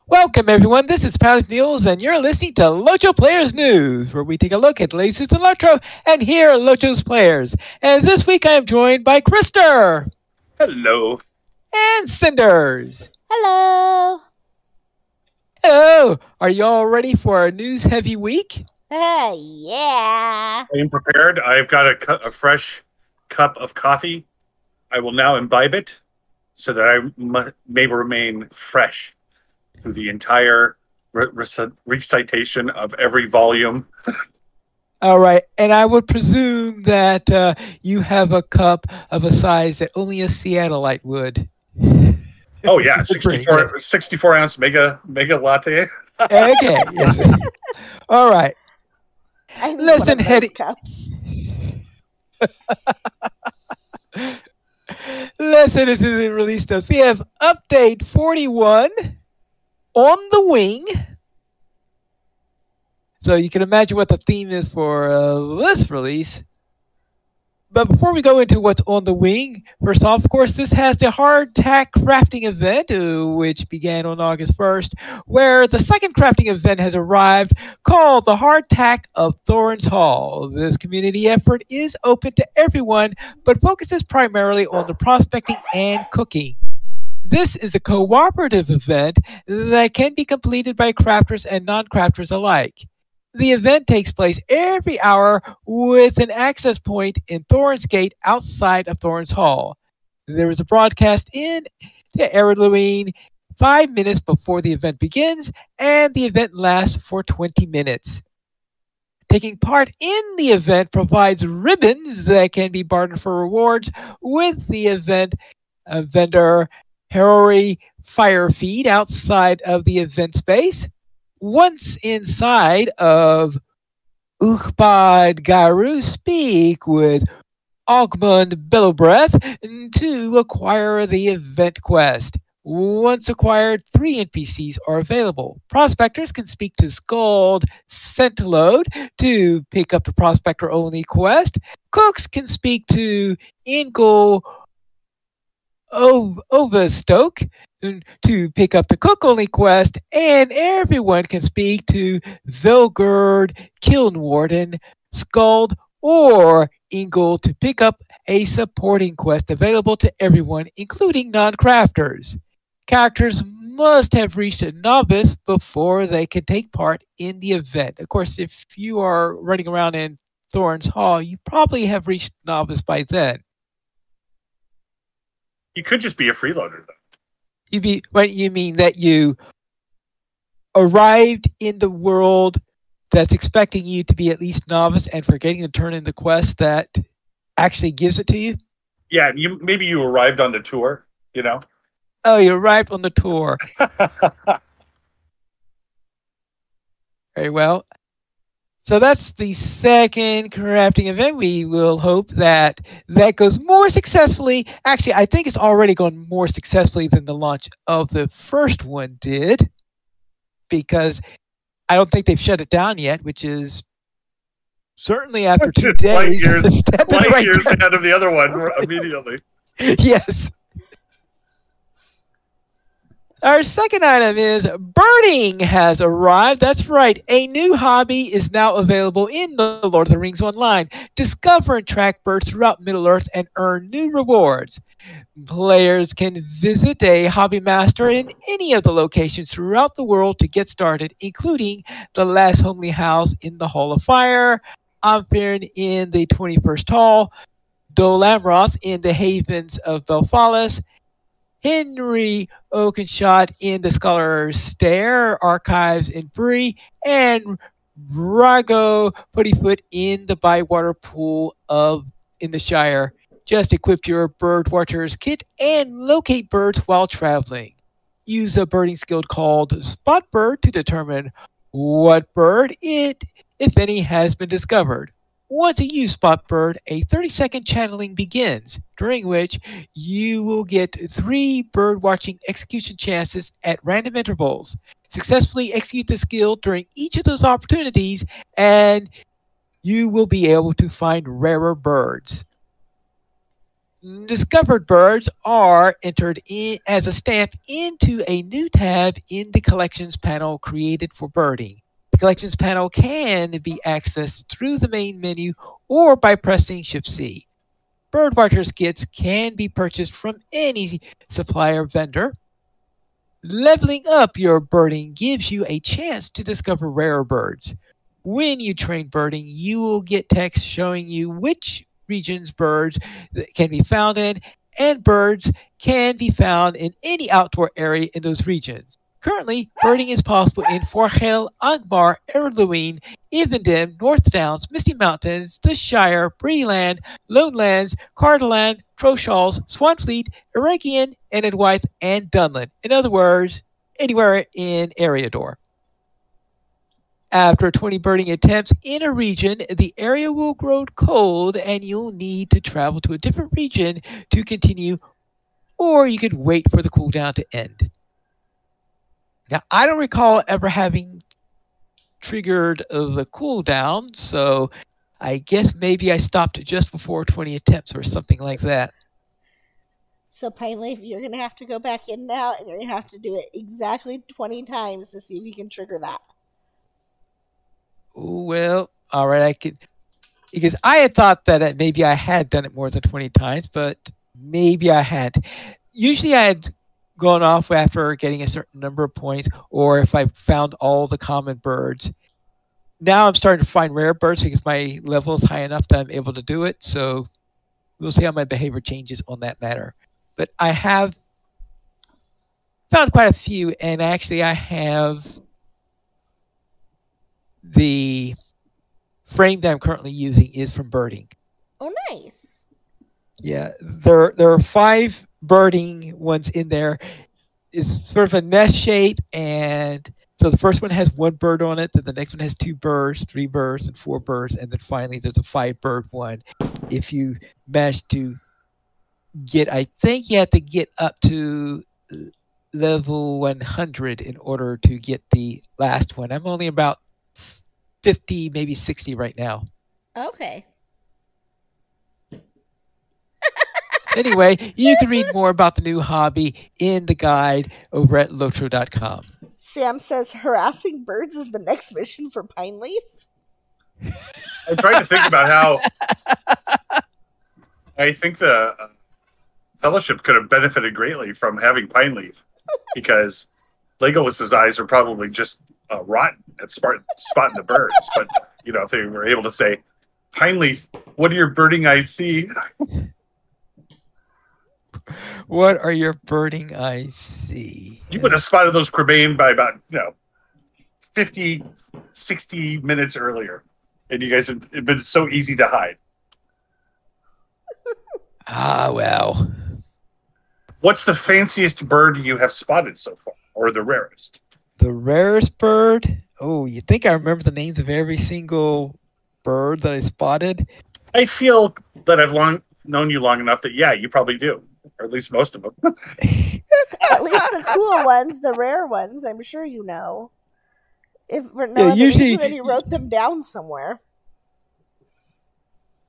Welcome, everyone. This is Patrick Niels, and you're listening to LOTRO Players News, where we take a look at the latest in LOTRO and hear LOTRO's players. And this week, I am joined by Krister Hello. and Cinders. Hello. Hello. Are you all ready for a news-heavy week? Yeah. I am prepared. I've got a fresh cup of coffee. I will now imbibe it so that I may remain fresh through the entire recitation of every volume. All right. And I would presume that you have a cup of a size that only a Seattleite would. Oh, yeah. 64 ounce mega latte. Okay. Yes. All right. I need Listen, one of those cups. Listen to the release notes. We have update 41 on the wing. So you can imagine what the theme is for this release. But before we go into what's on the wing, first off, of course, this has the hardtack crafting event, which began on August 1st, where the second crafting event has arrived called the Hardtack of Thorns Hall. This community effort is open to everyone, but focuses primarily on the prospecting and cooking. This is a cooperative event that can be completed by crafters and non-crafters alike. The event takes place every hour with an access point in Thorns Gate outside of Thorns Hall. There is a broadcast in the Halloween 5 minutes before the event begins, and the event lasts for 20 minutes. Taking part in the event provides ribbons that can be bartered for rewards with the event vendor Harrassing fire feed outside of the event space. Once inside of Uchbad Garu, speak with Ogmund Bellowbreath to acquire the event quest. Once acquired, 3 NPCs are available. Prospectors can speak to Scald Centilode to pick up the prospector-only quest. Cooks can speak to Ingle Overstoke to pick up the cook-only quest, and everyone can speak to Velgerd Kilnwarden, Scald, or Ingle to pick up a supporting quest available to everyone, including non-crafters. Characters must have reached a novice before they can take part in the event. Of course, if you are running around in Thorns Hall, you probably have reached novice by then. You could just be a freeloader, though. You mean that you arrived in the world that's expecting you to be at least novice and forgetting to turn in the quest that actually gives it to you? Yeah, maybe you arrived on the tour, you know? Oh, you arrived on the tour. Very well. So that's the second crafting event. We will hope that that goes more successfully. Actually, I think it's already gone more successfully than the launch of the first one did, because I don't think they've shut it down yet, which is certainly after 2 days. Light years ahead of the other one immediately. Yes. Our second item is birding has arrived. That's right. A new hobby is now available in the Lord of the Rings Online. Discover and track birds throughout Middle-earth and earn new rewards. Players can visit a hobby master in any of the locations throughout the world to get started, including the Last Homely House in the Hall of Fire, Amphion in the 21st Hall, Dol Amroth in the Havens of Belfalis, Henry Oakenshot in the Scholar's Stair Archives in Bree, and Rago Puttyfoot in the Bywater Pool in the Shire. Just equip your Bird Watcher's kit and locate birds while traveling. Use a birding skill called Spot Bird to determine what bird, if any, has been discovered. Once you use Spot Bird, a 30-second channeling begins, during which you will get 3 bird-watching execution chances at random intervals. Successfully execute the skill during each of those opportunities, and you will be able to find rarer birds. Discovered birds are entered in as a stamp into a new tab in the collections panel created for birding. The collections panel can be accessed through the main menu or by pressing Shift C. Birdwatchers kits can be purchased from any supplier vendor. Leveling up your birding gives you a chance to discover rare birds. When you train birding, you will get text showing you which regions birds can be found in, and birds can be found in any outdoor area in those regions. Currently, birding is possible in Forgel, Angmar, Erluine, Evendem, North Downs, Misty Mountains, the Shire, Breeland, Lonelands, Cardaland, Trochals, Swanfleet, Eregion, Enidwythe, and Dunland. In other words, anywhere in Eriador. After 20 birding attempts in a region, the area will grow cold and you'll need to travel to a different region to continue, or you could wait for the cooldown to end. Now, I don't recall ever having triggered the cooldown, so I guess maybe I stopped just before 20 attempts or something like that. So, Pine Leaf, you're going to have to go back in now and you're going to have to do it exactly 20 times to see if you can trigger that. Well, all right, I could, because I had thought that maybe I had done it more than 20 times, but maybe I had. Usually I had gone off after getting a certain number of points, or if I found all the common birds. Now I'm starting to find rare birds because my level is high enough that I'm able to do it. So we'll see how my behavior changes on that matter. But I have found quite a few, and actually I have the frame that I'm currently using is from birding. Oh, nice. Yeah, there are 5 birding ones in there. It's sort of a nest shape, and so the first one has 1 bird on it, then the next one has 2 birds, 3 birds, and 4 birds, and then finally there's a 5-bird one. If you manage to get, I think you have to get up to level 100 in order to get the last one. I'm only about 50, maybe 60 right now. Okay. Anyway, you can read more about the new hobby in the guide over at LOTRO.com. Sam says harassing birds is the next mission for Pine Leaf. I'm trying to think about how I think the Fellowship could have benefited greatly from having Pine Leaf, because Legolas's eyes are probably just rotten at spotting the birds. But if they were able to say, "Pine Leaf, what do your birding eyes see?" What are your birding eyes see? You would have spotted those Crebain by about 50, 60 minutes earlier, and you guys have been so easy to hide. Ah, well. What's the fanciest bird you have spotted so far, or the rarest? The rarest bird? Oh, you think I remember the names of every single bird that I spotted? I feel that I've known you long enough that, you probably do. Or at least most of them. At least the cool ones, the rare ones, I'm sure you know. If for no other usually, reason than he wrote them down somewhere.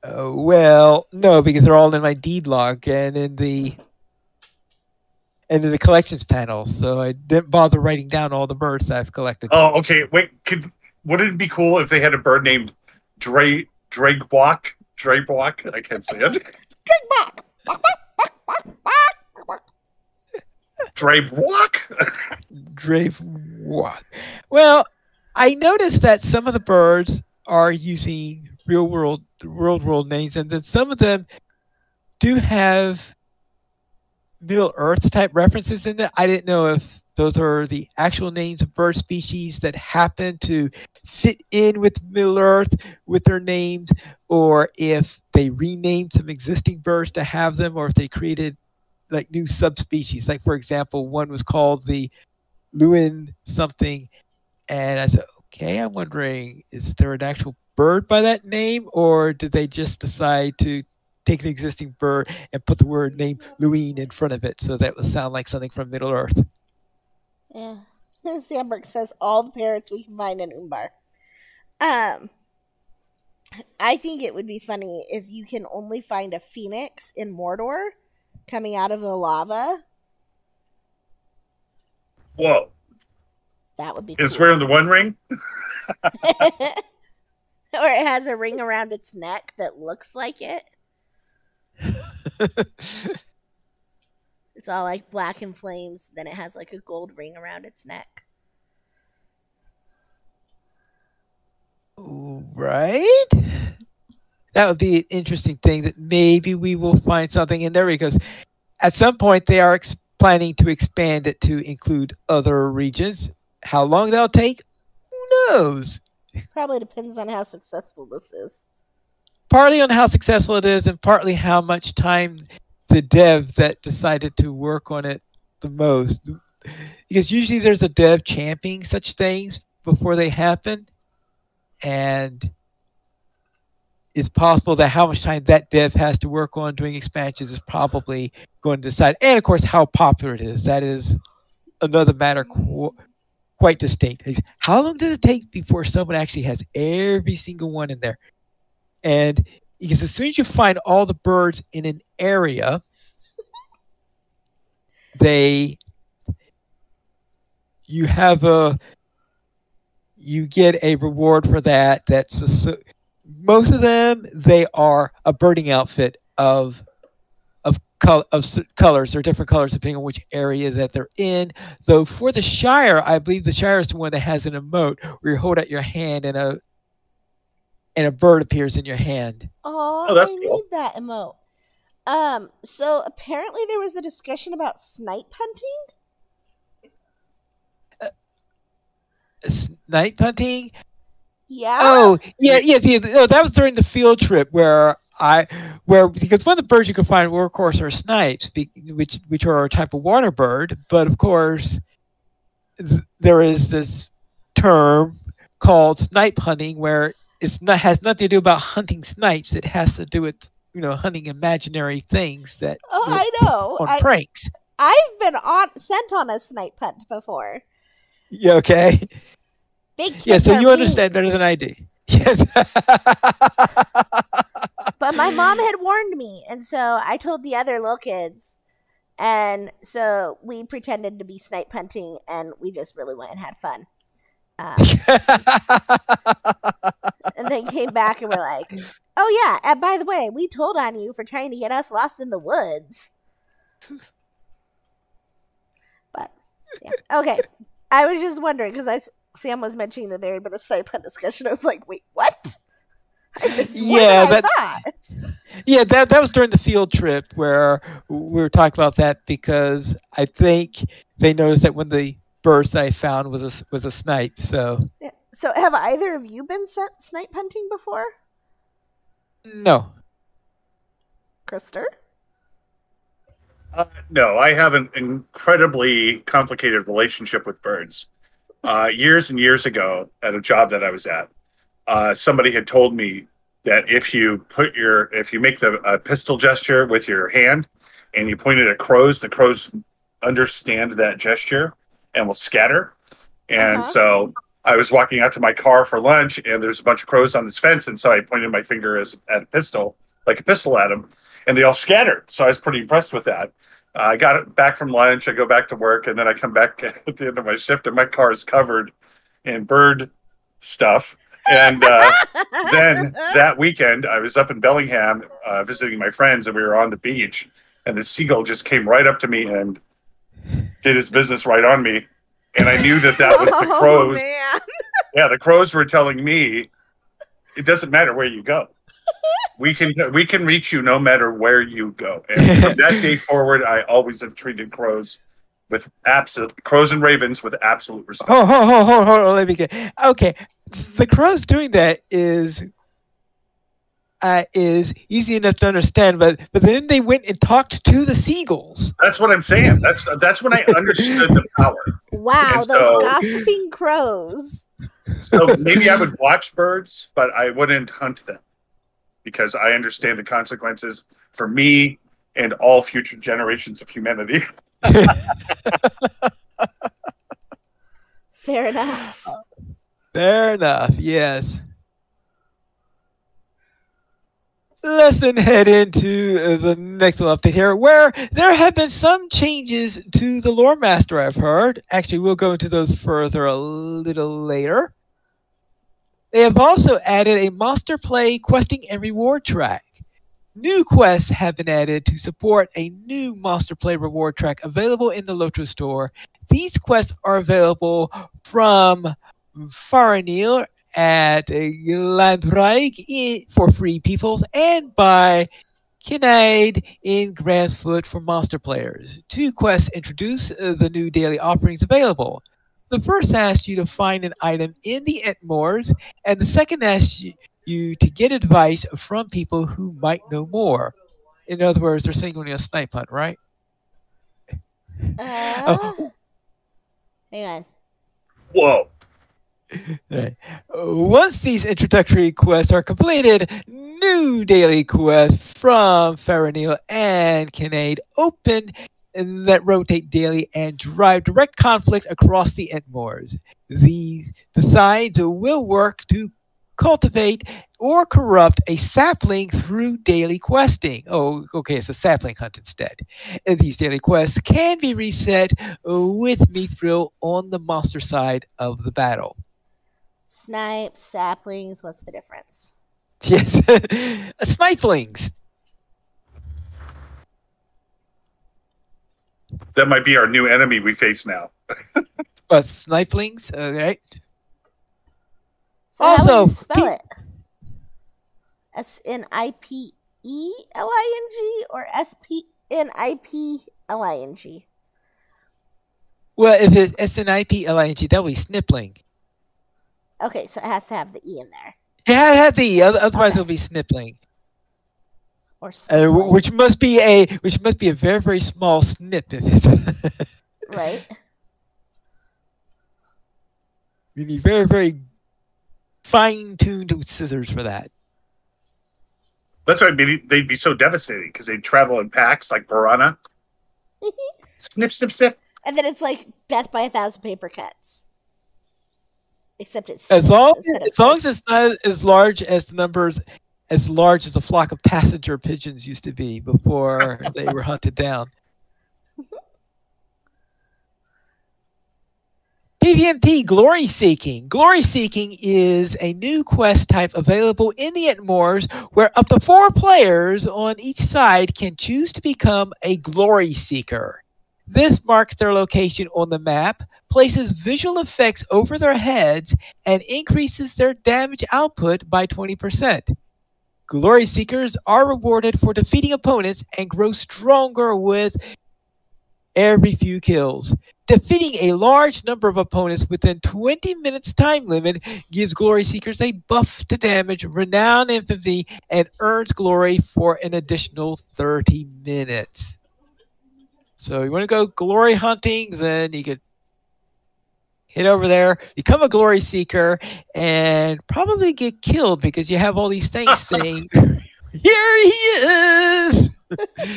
Well, no, because they're all in my deed log and in the collections panel. So I didn't bother writing down all the birds that I've collected. Oh, okay. Wait, wouldn't it be cool if they had a bird named Dragbwalk? Dragbwalk? I can't say it. Dragbwalk! Dragbwalk? Dragbwalk. Well, I noticed that some of the birds are using real world names, and then some of them do have Middle Earth type references in it. I didn't know if those are the actual names of bird species that happen to fit in with Middle Earth with their names, or if they renamed some existing birds to have them, or if they created like new subspecies. Like, for example, one was called the Lewin something, and I said, okay, I'm wondering, is there an actual bird by that name, or did they just decide to take an existing bird and put the word name Lewin in front of it so that would sound like something from Middle Earth? Yeah. Sandberg says all the parrots we can find in Umbar. I think it would be funny if you can only find a phoenix in Mordor coming out of the lava. Whoa. That would be It's cool. wearing the One Ring? Or it has a ring around its neck that looks like it. It's all like black and flames. Then it has like a gold ring around its neck. Right? That would be an interesting thing that maybe we will find something in there because at some point they are planning to expand it to include other regions. How long that'll take? Who knows? Probably depends on how successful this is. Partly on how successful it is and partly how much time the dev that decided to work on it the most. Because usually there's a dev championing such things before they happen. And it's possible that how much time that dev has to work on doing expansions is probably going to decide. And of course, how popular it is. That is another matter quite distinct. How long does it take before someone actually has every single one in there? And because as soon as you find all the birds in an area, you get a reward for that. Most of them, they are a birding outfit of colors or different colors depending on which area that they're in. Though for the Shire, I believe the Shire is the one that has an emote where you hold out your hand and a bird appears in your hand. Oh, that's I cool. need that emote. So apparently there was a discussion about snipe hunting. Snipe hunting? Yeah. Oh, yeah. Oh, that was during the field trip where because one of the birds you can find were, of course, are snipes, which are a type of water bird. But of course, there is this term called snipe hunting where has nothing to do about hunting snipes. It has to do with hunting imaginary things that I know on pranks. I've been sent on a snipe hunt before. Yeah. Okay. Big kids. Yeah. So you understand better than I do. Yes. But my mom had warned me, and so I told the other little kids, and so we pretended to be snipe hunting, and we just really went and had fun. And then came back and we're like, "Oh yeah, and by the way, we told on you for trying to get us lost in the woods." But yeah, okay. I was just wondering because Sam was mentioning that there had been a snipe hunt discussion. I was like, "Wait, what?" I missed more than I thought. Yeah, that was during the field trip where we were talking about that because I think they noticed that one of the birds that I found was a snipe. So yeah. So have either of you been snipe hunting before? No. Krister? No, I have an incredibly complicated relationship with birds. Years and years ago, at a job that I was at, somebody had told me that if you make the pistol gesture with your hand and you point it at crows, the crows understand that gesture and will scatter. And so I was walking out to my car for lunch, and there's a bunch of crows on this fence, and so I pointed my finger at a pistol, like a pistol at them, and they all scattered. So I was pretty impressed with that. I got it back from lunch. I go back to work, and then I come back at the end of my shift, and my car is covered in bird stuff. And then that weekend, I was up in Bellingham visiting my friends, and we were on the beach, and the seagull just came right up to me and did his business right on me. And I knew that was the crows. Man. Yeah, the crows were telling me, it doesn't matter where you go. We can reach you no matter where you go. And from that day forward, I always have treated crows and ravens with absolute respect. Hold on, let me get. Okay, the crows doing that is easy enough to understand, but then they went and talked to the seagulls. That's what I'm saying. That's when I understood the power. Wow, those gossiping crows. So maybe I would watch birds, but I wouldn't hunt them because I understand the consequences for me and all future generations of humanity. Fair enough. Fair enough. Yes. Let's then head into the next little update here, where there have been some changes to the lore master. I've heard. Actually, we'll go into those further a little later. They have also added a monster play questing and reward track. New quests have been added to support a new monster play reward track available in the LOTRO store. These quests are available from Faranil at Landreich for free peoples and by Kinnaid in Grassfoot for monster players. Two quests introduce the new daily offerings available. The first asks you to find an item in the Entmoors, and the second asks you to get advice from people who might know more. In other words, they're saying only a snipe hunt, right? Oh, Hang on. Whoa. right. Once these introductory quests are completed, new daily quests from Faranil and Kinnaid open that rotate daily and drive direct conflict across the Entmoors. The sides will work to cultivate or corrupt a sapling through daily questing. Oh, okay, it's a sapling hunt instead. These daily quests can be reset with Mithril on the monster side of the battle. Snipes, saplings, what's the difference? Yes, sniplings. That might be our new enemy we face now. Sniplings, right? So Also, how would you spell it? SNIPELING or SPNIPLING? Well, if it's SNIPLING, that would be snipling. Okay, so it has to have the E in there. Yeah, it has the E, otherwise Okay. it'll be snipling. Or sniffling. Which must be a very, very small snip if it's Right. You need very, very fine-tuned scissors for that. That's why they'd be so devastating, because they'd travel in packs like piranha. Snip, snip, snip. And then it's like death by 1,000 paper cuts. Except it's As long instead of as slices. it's not as large as the numbers, as large as a flock of passenger pigeons used to be before they were hunted down. PvMP Glory Seeking. Glory Seeking is a new quest type available in the Entmoors where up to 4 players on each side can choose to become a Glory Seeker. This marks their location on the map, places visual effects over their heads, and increases their damage output by 20%. Glory Seekers are rewarded for defeating opponents and grow stronger with every few kills. Defeating a large number of opponents within 20 minutes time limit gives Glory Seekers a buff to damage, renown infamy, and earns glory for an additional 30 minutes. So you want to go glory hunting, then you could hit over there, become a Glory Seeker, and probably get killed because you have all these things saying, "Here he is!"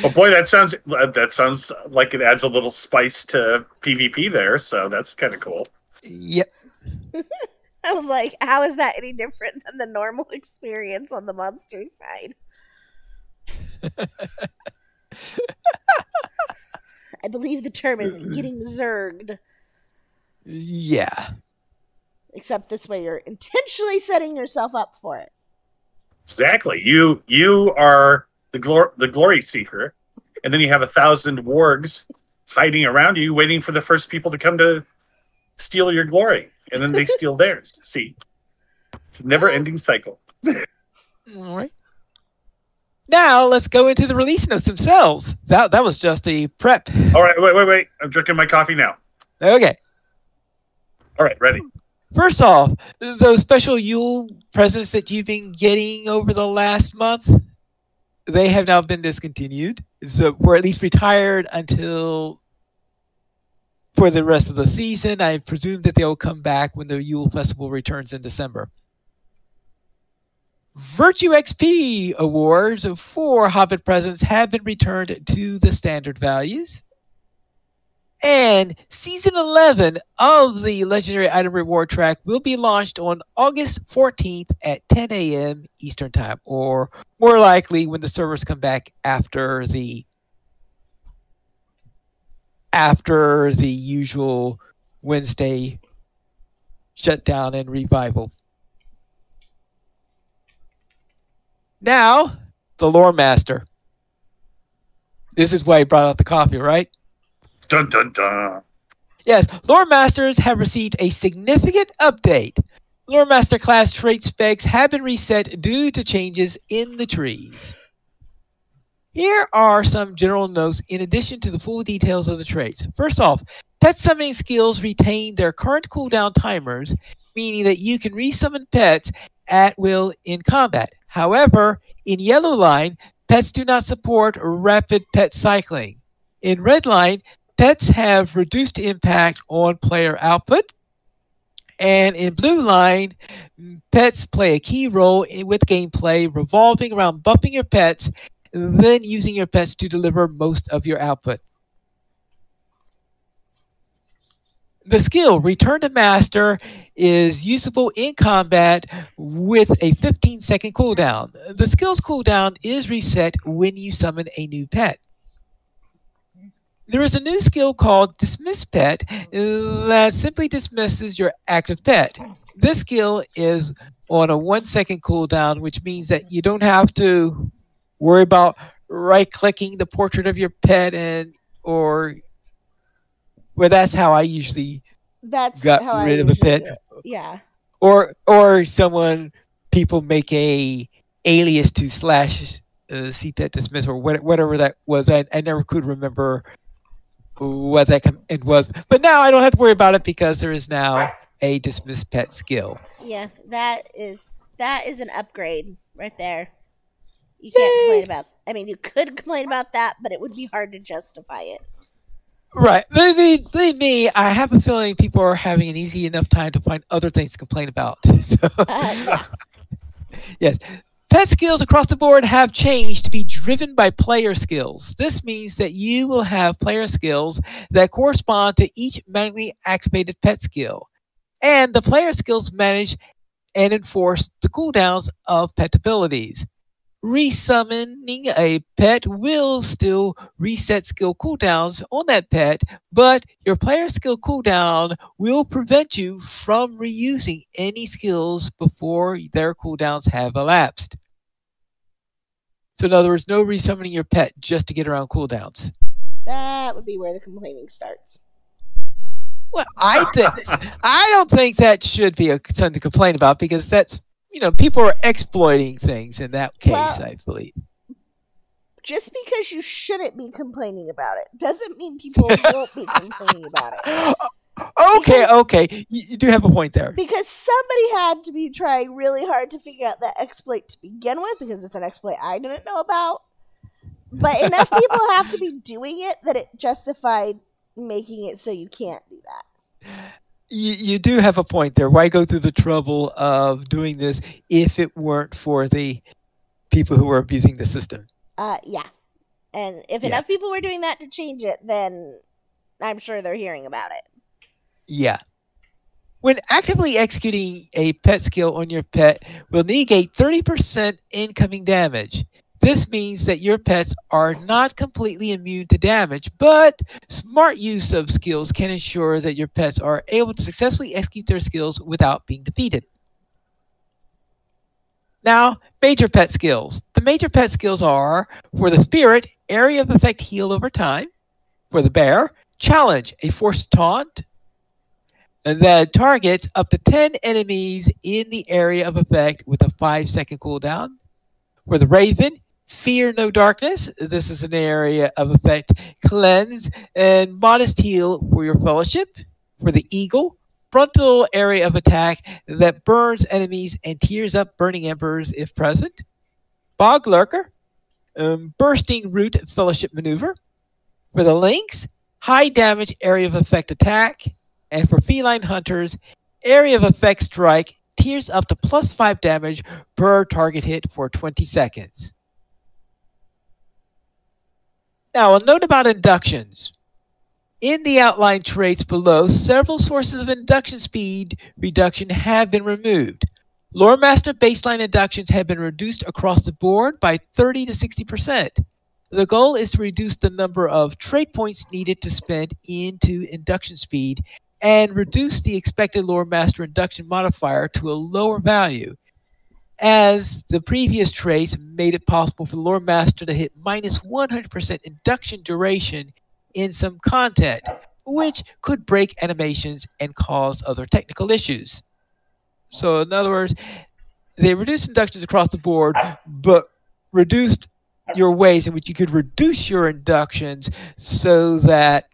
Oh boy, that sounds like it adds a little spice to PvP there, so that's kind of cool. Yep. I was like, how is that any different than the normal experience on the monster side? I believe the term is getting zerged. Yeah. Except this way you're intentionally setting yourself up for it. Exactly. You are the glory seeker, and then you have 1,000 wargs hiding around you, waiting for the first people to come to steal your glory, and then they steal theirs. See, it's a never-ending cycle. All right. Now let's go into the release notes themselves. That was just a prep. All right, wait. I'm drinking my coffee now. Okay. All right, ready. First off, those special Yule presents that you've been getting over the last month, they have now been discontinued. So we're at least retired until for the rest of the season. I presume that they'll come back when the Yule Festival returns in December. Virtue XP awards for Hobbit presents have been returned to the standard values. And Season 11 of the Legendary Item Reward Track will be launched on August 14th at 10 a.m. Eastern Time, or more likely when the servers come back after the usual Wednesday shutdown and revival. Now, the Lore Master. This is why he brought out the coffee, right? Dun dun dun. Yes, Lore Masters have received a significant update. Lore Master class trait specs have been reset due to changes in the trees. Here are some general notes in addition to the full details of the traits. First off, pet summoning skills retain their current cooldown timers, meaning that you can resummon pets at will in combat. However, in Yellow Line, pets do not support rapid pet cycling. In Red Line, pets have reduced impact on player output. And in Blue Line, pets play a key role with gameplay revolving around buffing your pets, then using your pets to deliver most of your output. The skill Return to Master is usable in combat with a 15-second cooldown. The skill's cooldown is reset when you summon a new pet. There is a new skill called Dismiss Pet that simply dismisses your active pet. This skill is on a 1-second cooldown, which means that you don't have to worry about right-clicking the portrait of your pet that's how I usually got rid of a pet. Yeah. Or people make a alias to slash cpet dismiss or whatever that was. I never could remember what that it was, but now I don't have to worry about it because there is now a dismiss pet skill. Yeah, that is an upgrade right there. You can't complain about. I mean, you could complain about that, but it would be hard to justify it. Right. Believe me, I have a feeling people are having an easy enough time to find other things to complain about. Yeah. Yes. Pet skills across the board have changed to be driven by player skills. This means that you will have player skills that correspond to each manually activated pet skill. And the player skills manage and enforce the cooldowns of pet abilities. Resummoning a pet will still reset skill cooldowns on that pet, but your player skill cooldown will prevent you from reusing any skills before their cooldowns have elapsed. So in other words, no resummoning your pet just to get around cooldowns. That would be where the complaining starts. Well, I don't think that should be something to complain about because that's people are exploiting things in that case, I believe. Just because you shouldn't be complaining about it doesn't mean people won't be complaining about it. Okay. You do have a point there. Because somebody had to be trying really hard to figure out that exploit to begin with, because it's an exploit I didn't know about. But enough people have to be doing it that it justified making it so you can't do that. You do have a point there. Why go through the trouble of doing this if it weren't for the people who were abusing the system? Yeah. And if enough people were doing that to change it, then I'm sure they're hearing about it. Yeah. When actively executing a pet skill on your pet will negate 30% incoming damage. This means that your pets are not completely immune to damage, but smart use of skills can ensure that your pets are able to successfully execute their skills without being defeated. Now, major pet skills. The major pet skills are, for the spirit, area of effect heal over time. For the bear, challenge, a forced taunt. And that targets up to 10 enemies in the area of effect with a 5-second cooldown. For the raven, fear no darkness. This is an area of effect cleanse and modest heal for your fellowship. For the eagle, frontal area of attack that burns enemies and tears up burning embers if present. Bog lurker, bursting root fellowship maneuver. For the lynx, high damage area of effect attack. And for feline hunters, area of effect strike tears up to +5 damage per target hit for 20 seconds. Now, a note about inductions. In the outlined traits below, several sources of induction speed reduction have been removed. Lore Master baseline inductions have been reduced across the board by 30 to 60%. The goal is to reduce the number of trait points needed to spend into induction speed and reduce the expected Lore Master induction modifier to a lower value, as the previous traits made it possible for the Lore Master to hit minus 100% induction duration in some content, which could break animations and cause other technical issues. So, in other words, they reduced inductions across the board, but reduced your ways in which you could reduce your inductions so that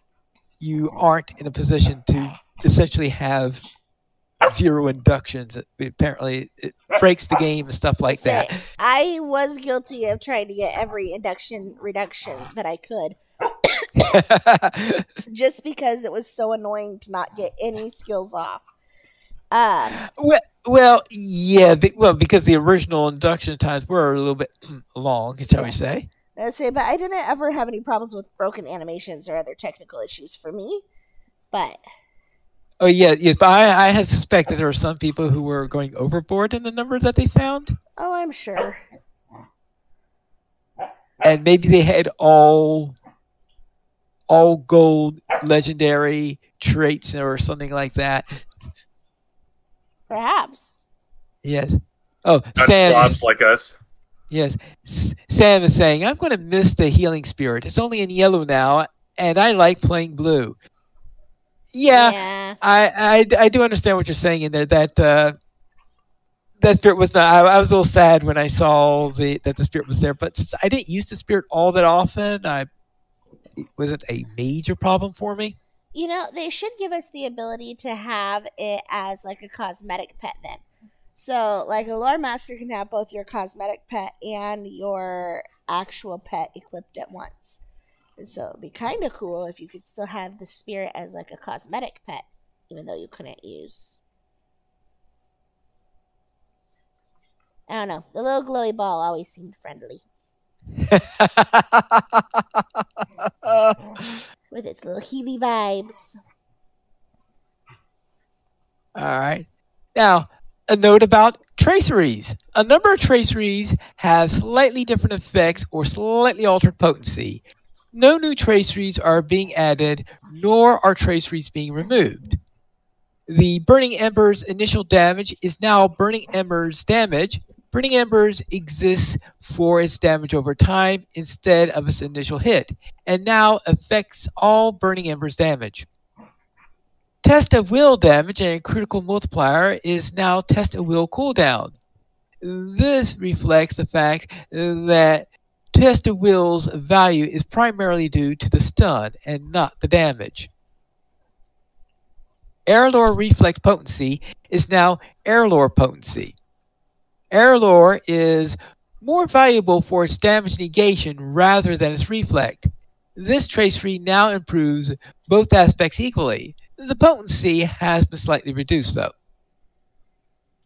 you aren't in a position to essentially have zero inductions. Apparently, it breaks the game and stuff like that. I was guilty of trying to get every induction reduction that I could, just because it was so annoying to not get any skills off. Well, yeah. Because the original induction times were a little bit long, shall we say? But I didn't ever have any problems with broken animations or other technical issues for me. But oh yeah, yes. But I had suspected there were some people who were going overboard in the number that they found. Oh, I'm sure. And maybe they had all gold legendary traits or something like that. Perhaps. Yes. Oh, Not Sam. slobs like us. Yes. Sam is saying, I'm going to miss the healing spirit. It's only in yellow now, and I like playing blue. Yeah. I do understand what you're saying in there. That that spirit was not. I was a little sad when I saw that the spirit was there, but since I didn't use the spirit all that often, it wasn't a major problem for me. You know, they should give us the ability to have it as like a cosmetic pet then. So, like, a lore master can have both your cosmetic pet and your actual pet equipped at once. And so it'd be kind of cool if you could still have the spirit as like a cosmetic pet, even though you couldn't use. I don't know. The little glowy ball always seemed friendly. With its little Healy vibes. All right. Now, a note about traceries. A number of traceries have slightly different effects or slightly altered potency. No new traceries are being added, nor are traceries being removed. The Burning Ember's initial damage is now Burning Ember's damage. Burning Embers exists for its damage over time instead of its initial hit, and now affects all Burning Embers damage. Test of Will damage and critical multiplier is now Test of Will cooldown. This reflects the fact that Test of Will's value is primarily due to the stun and not the damage. Airlore Reflect potency is now Airlore potency. Airlore is more valuable for its damage negation rather than its reflect. This tracery now improves both aspects equally. The potency has been slightly reduced, though.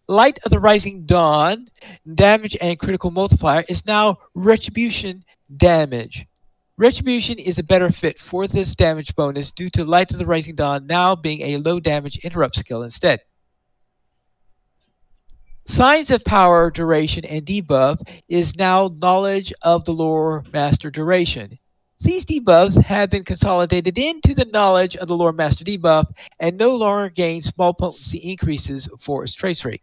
Light of the Rising Dawn damage and critical multiplier is now Retribution damage. Retribution is a better fit for this damage bonus due to Light of the Rising Dawn now being a low damage interrupt skill instead. Signs of Power duration and debuff is now Knowledge of the Lore Master duration. These debuffs have been consolidated into the Knowledge of the Lore Master debuff and no longer gain small potency increases for its trace rate.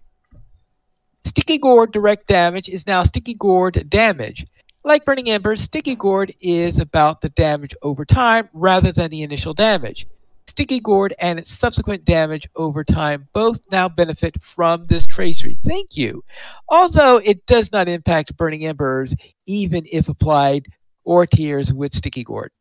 Sticky Gourd direct damage is now Sticky Gourd damage. Like Burning Embers, Sticky Gourd is about the damage over time rather than the initial damage. Sticky Gourd and its subsequent damage over time both now benefit from this tracery. Thank you. Although it does not impact Burning Embers even if applied or tiers with Sticky Gourd.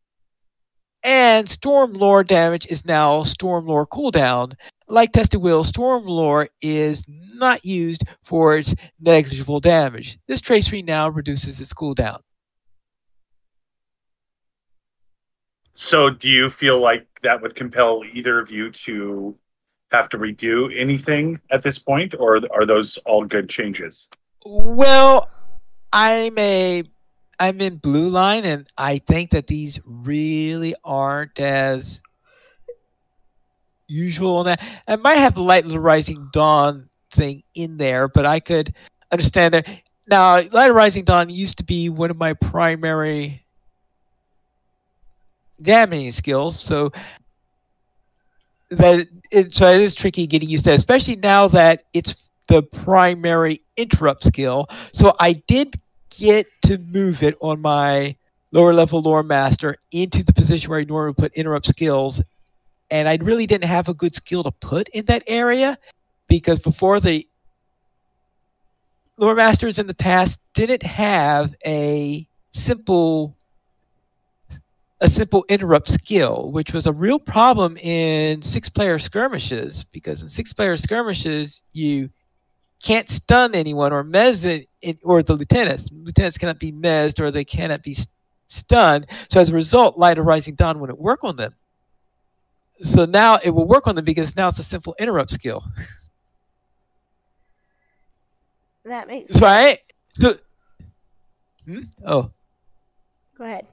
And Storm Lore damage is now Storm Lore cooldown. Like Tested Will, Storm Lore is not used for its negligible damage. This tracery now reduces its cooldown. So do you feel like that would compel either of you to have to redo anything at this point, or are those all good changes? Well, I'm in Blue Line, and I think that these really aren't as usual on that. I might have the Light of the Rising Dawn thing in there, but I could understand that. Now, Light of Rising Dawn used to be one of my primary damaging skills, so so it is tricky getting used to that, especially now that it's the primary interrupt skill. So I did get to move it on my lower level lore master into the position where I normally put interrupt skills, and I really didn't have a good skill to put in that area because before the lore masters in the past didn't have a simple interrupt skill, which was a real problem in 6-player skirmishes, because in 6-player skirmishes, you can't stun anyone or mez it, or the lieutenants. Lieutenants cannot be mezzed or they cannot be stunned. So as a result, Light of Rising Dawn wouldn't work on them. So now it will work on them because now it's a simple interrupt skill. That makes sense. Right? So, oh. Go ahead.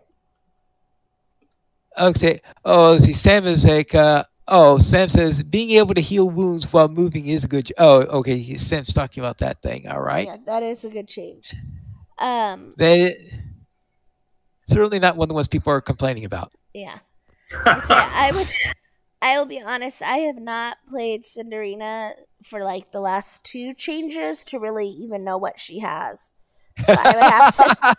Okay. Oh, see, Sam is like, Sam says being able to heal wounds while moving is a good. Okay. Sam's talking about that thing. All right. Yeah, that is a good change. That certainly not one of the ones people are complaining about. Yeah. I will be honest. I have not played Cinderina for like the last 2 changes to really even know what she has. So I would have to.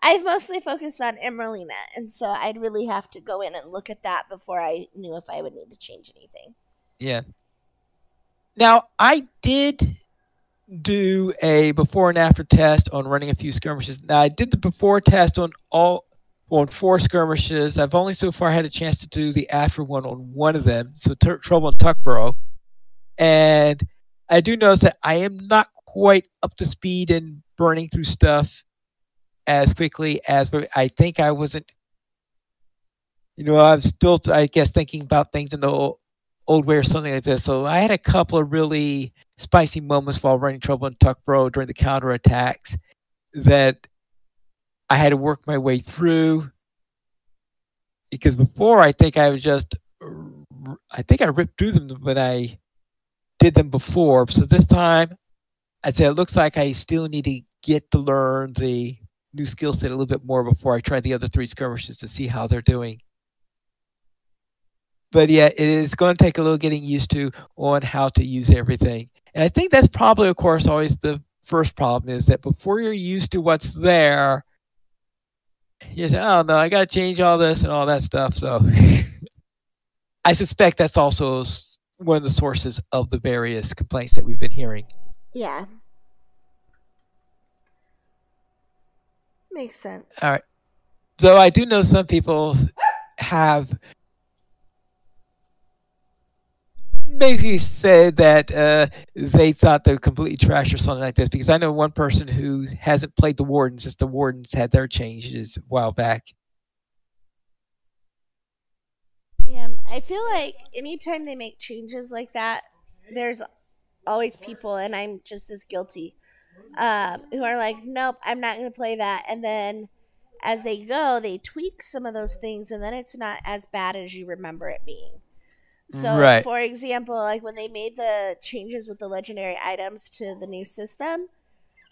I've mostly focused on Emeralina, and so I'd really have to go in and look at that before I knew if I would need to change anything. Yeah. Now, I did do a before and after test on running a few skirmishes. Now, I did the before test on 4 skirmishes. I've only so far had a chance to do the after one on one of them, so Trouble in Tuckborough. And I do notice that I am not quite up to speed in burning through stuff as quickly as I think I wasn't. I'm still, I guess, thinking about things in the old way or something like this. So I had a couple of really spicy moments while running Trouble in Tuckborough during the counterattacks that I had to work my way through. Because before, I think I ripped through them when I did them before. So this time, I'd say it looks like I still need to get to learn the new skill set a little bit more before I try the other 3 skirmishes to see how they're doing. But yeah, it is going to take a little getting used to on how to use everything. And I think that's probably, of course, always the first problem is that before you're used to what's there, you say, oh no, I got to change all this and all that stuff. So I suspect that's also one of the sources of the various complaints that we've been hearing. Yeah. Makes sense. All right. Though I do know some people have basically said that they thought they were completely trash or something like this, because I know one person who hasn't played the Wardens since the Wardens had their changes a while back. Yeah, I feel like anytime they make changes like that, there's always people, and I'm just as guilty, who are like, nope, I'm not going to play that. And then as they go, they tweak some of those things, and then it's not as bad as you remember it being. So, right. For example, like when they made the changes with the legendary items to the new system,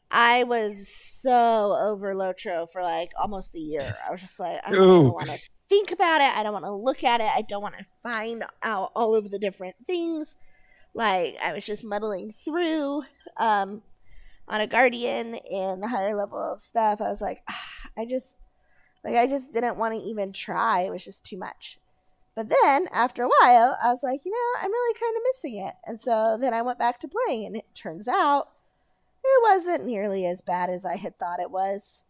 I was so over LOTRO for like almost a year. I was just like, I don't even want to think about it. I don't want to look at it. I don't want to find out all of the different things. Like, I was just muddling through on a Guardian and the higher level stuff. I was like, I just didn't want to even try. It was just too much. But then, after a while, I was like, I'm really kind of missing it. And so then I went back to playing, and it turns out it wasn't nearly as bad as I had thought it was.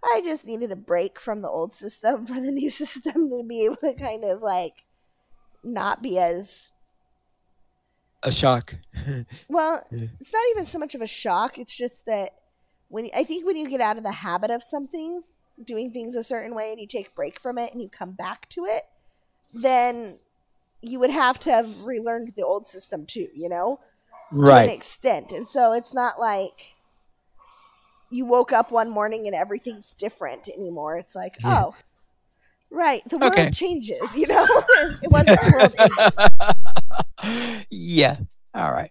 I just needed a break from the old system for the new system to be able to kind of, like, not be as... a shock. Well, it's not even so much of a shock. It's just that I think when you get out of the habit of something, doing things a certain way, and you take a break from it and you come back to it, then you would have to have relearned the old system too, right, to an extent. And so it's not like you woke up one morning and everything's different anymore. It's like, oh, right, the world changes, It wasn't the world. Yeah. All right.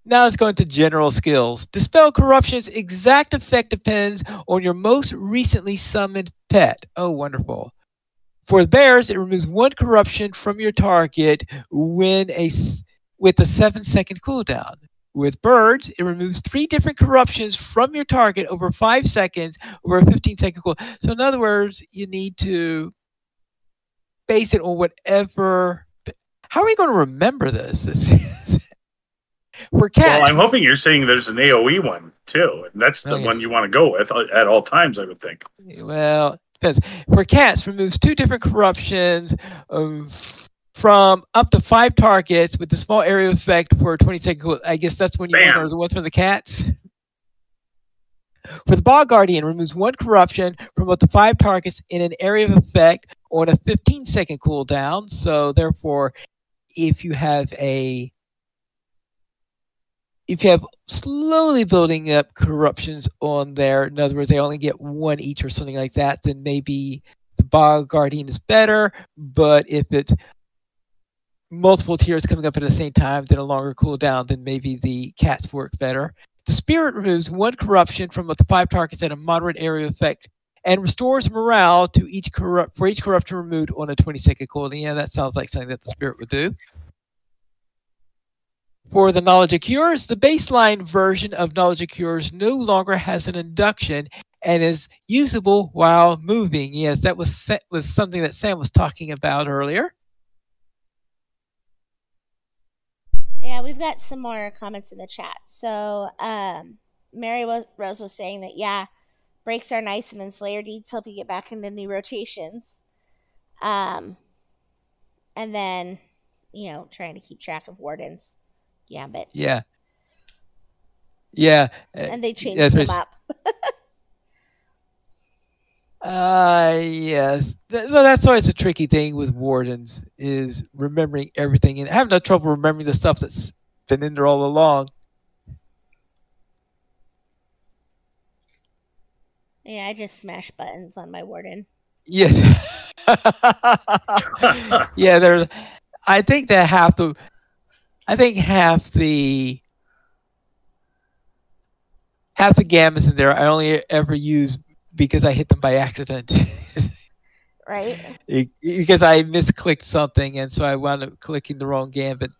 Now let's go into general skills. Dispel corruption's exact effect depends on your most recently summoned pet. Oh, wonderful. For the bears, it removes one corruption from your target with a 7-second cooldown. With birds, it removes 3 different corruptions from your target over 5 seconds over a 15-second cooldown. So in other words, you need to base it on whatever. How are we going to remember this? For Well, cats, I'm hoping you're saying there's an AOE one too, and that's the okay. one you want to go with at all times, I would think. Well, depends. For cats, removes 2 different corruptions from up to 5 targets with a small area effect for 20 seconds. I guess that's when you want to know Bam! the ones for the cats. For the Bog Guardian, removes 1 corruption from up to 5 targets in an area of effect on a 15-second cooldown. So therefore, if you have slowly building up corruptions on there, in other words, they only get 1 each or something like that, then maybe the Bog Guardian is better. But if it's multiple tiers coming up at the same time, then a longer cooldown, then maybe the cats work better. The Spirit removes 1 corruption from up to 5 targets at a moderate area effect and restores morale to for each corruption removed on a 20-second cooldown. Yeah, that sounds like something that the Spirit would do. For the Knowledge of Cures, the baseline version of Knowledge of Cures no longer has an induction and is usable while moving. Yes, that was something that Sam was talking about earlier. Yeah, we've got some more comments in the chat. So, Mary Rose was saying that, yeah, breaks are nice, and then Slayer deeds help you get back into new rotations. And then, trying to keep track of wardens. Gambits. Yeah. Yeah. And they changed them up. Yes. Well, that's always a tricky thing with wardens is remembering everything, and I have no trouble remembering the stuff that's been in there all along. Yeah, I just smash buttons on my warden. Yes. Yeah, I think that half the gambits in there I only ever use because I hit them by accident. Right? Because I misclicked something, and so I wound up clicking the wrong gambit.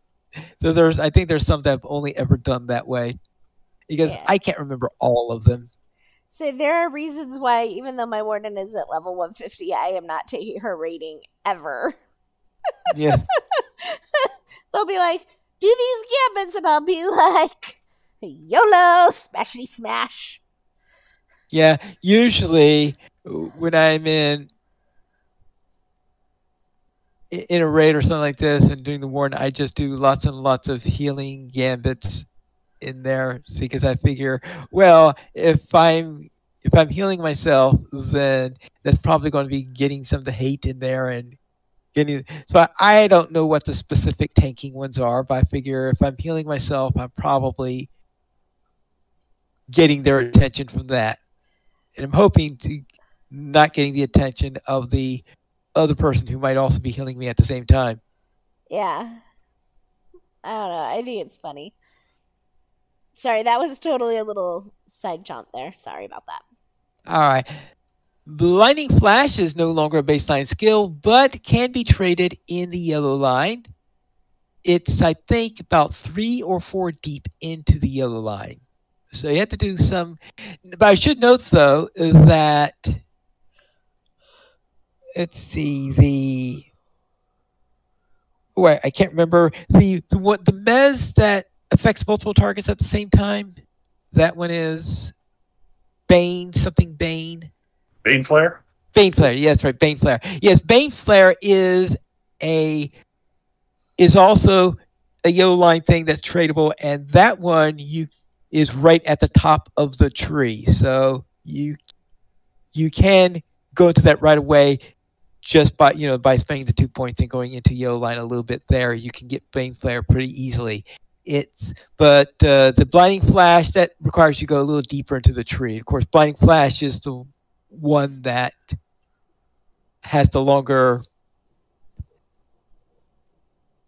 So I think there's some that I've only ever done that way because I can't remember all of them. So there are reasons why, even though my warden is at level 150, I am not taking her rating ever. Yeah. They'll be like, do these gambits, and I'll be like, YOLO, smashity smash. Yeah, usually when I'm in a raid or something like this and doing the warden, I just do lots and lots of healing gambits in there because I figure, well, if I'm healing myself, then that's probably going to be getting some of the hate in there and getting. So I don't know what the specific tanking ones are, but I figure if I'm healing myself, I'm probably getting their attention from that, and I'm hoping to not getting the attention of the other person who might also be healing me at the same time. Yeah. I don't know. I think it's funny. Sorry, that was totally a little side jaunt there. Sorry about that. All right. Blinding Flash is no longer a baseline skill, but can be traded in the yellow line. It's, I think, about 3 or 4 deep into the yellow line. So you have to do some. But I should note, though, that let's see I can't remember the mez that affects multiple targets at the same time. That one is Bane something Bane. Bane Flare. Bane Flare. Yes, right. Bane Flare. Yes, Bane Flare is also a yellow line thing that's tradable, and that one is right at the top of the tree, so you can go into that right away. Just by spending the 2 points and going into yellow line a little bit there, you can get Bane Flare pretty easily. But the Blinding Flash, that requires you to go a little deeper into the tree. Of course, Blinding Flash is the one that has the longer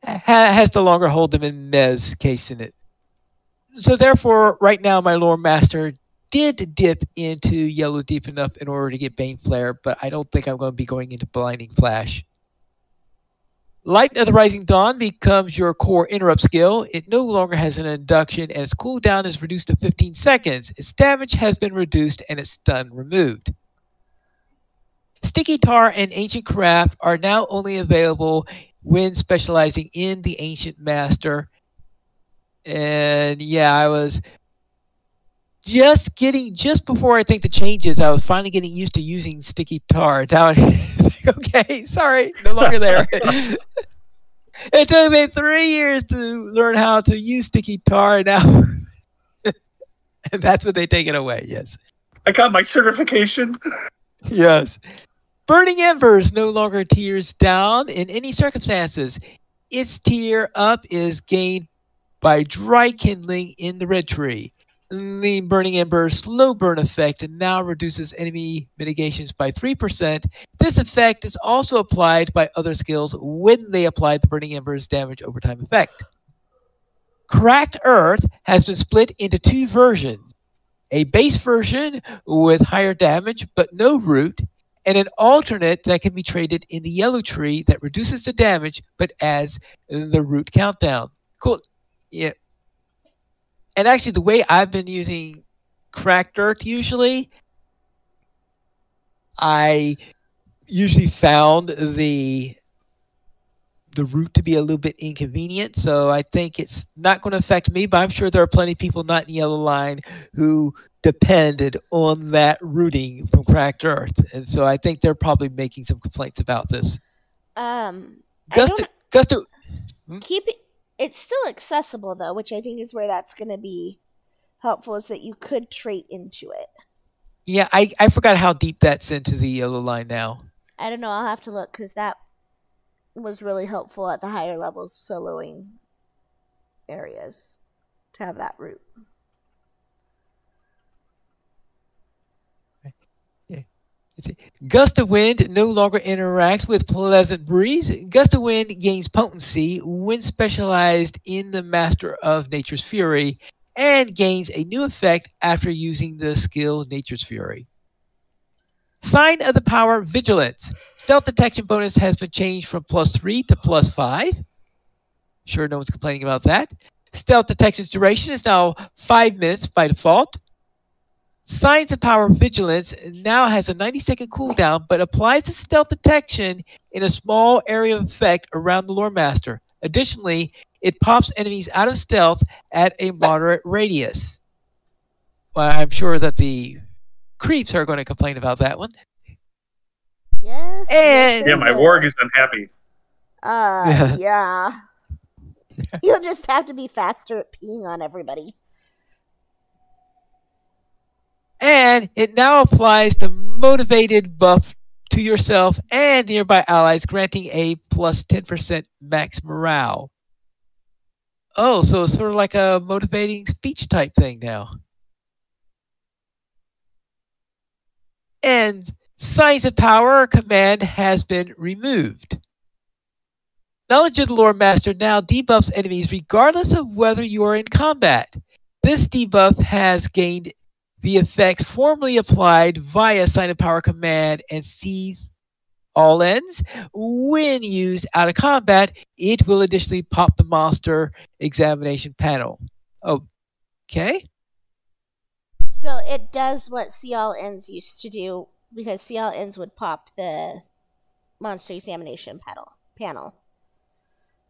has to longer hold them in Mez case in it. So therefore, right now my Lore Master did dip into yellow deep enough in order to get Bane Flare, but I don't think I'm going to be going into Blinding Flash. Light of the Rising Dawn becomes your core interrupt skill. It no longer has an induction and its cooldown is reduced to 15 seconds. Its damage has been reduced and its stun removed. Sticky Tar and Ancient Craft are now only available when specializing in the Ancient Master. And yeah, I was just before I think the changes, I was finally getting used to using Sticky Tar. Now it's like, okay, sorry, no longer there. It took me 3 years to learn how to use Sticky Tar. Now that's when they take it away. Yes. I got my certification. Yes. Burning Embers no longer tiers down in any circumstances. Its tier up is gained by dry kindling in the red tree. The Burning Embers slow burn effect now reduces enemy mitigations by 3%. This effect is also applied by other skills when they apply the Burning Embers damage over time effect. Cracked Earth has been split into 2 versions. A base version with higher damage but no root, and an alternate that can be traded in the yellow tree that reduces the damage but adds the root countdown. Cool. Yeah. And actually, the way I've been using Cracked Earth usually, I usually found the root to be a little bit inconvenient. So I think it's not going to affect me, but I'm sure there are plenty of people not in Yellow Line who depended on that routing from Cracked Earth. And so I think they're probably making some complaints about this. I Gusto, keep it. It's still accessible though, which I think is where that's going to be helpful. Is that you could trait into it. Yeah, I forgot how deep that's into the Yellow Line now. I don't know. I'll have to look because that was really helpful at the higher levels soloing areas to have that route. Gust of Wind no longer interacts with Pleasant Breeze. Gust of Wind gains potency when specialized in the Master of Nature's Fury and gains a new effect after using the skill Nature's Fury. Sign of the Power Vigilance. Stealth detection bonus has been changed from +3 to +5. Sure, no one's complaining about that. Stealth detection's duration is now 5 minutes by default. Signs of Power Vigilance now has a 90-second cooldown, but applies the stealth detection in a small area of effect around the Lore Master. Additionally, it pops enemies out of stealth at a moderate radius. Well, I'm sure that the creeps are going to complain about that one. Yes. And yeah, my warg is unhappy. Yeah. You'll just have to be faster at peeing on everybody. And it now applies the motivated buff to yourself and nearby allies, granting a +10% max morale. Oh, so it's sort of like a motivating speech type thing now. And Signs of Power command has been removed. Knowledge of the Lore Master now debuffs enemies regardless of whether you are in combat. This debuff has gained the effects formerly applied via Sign of Power command and sees all ends. When used out of combat, it will additionally pop the monster examination panel. Okay. So it does what See All Ends used to do, because See All Ends would pop the monster examination panel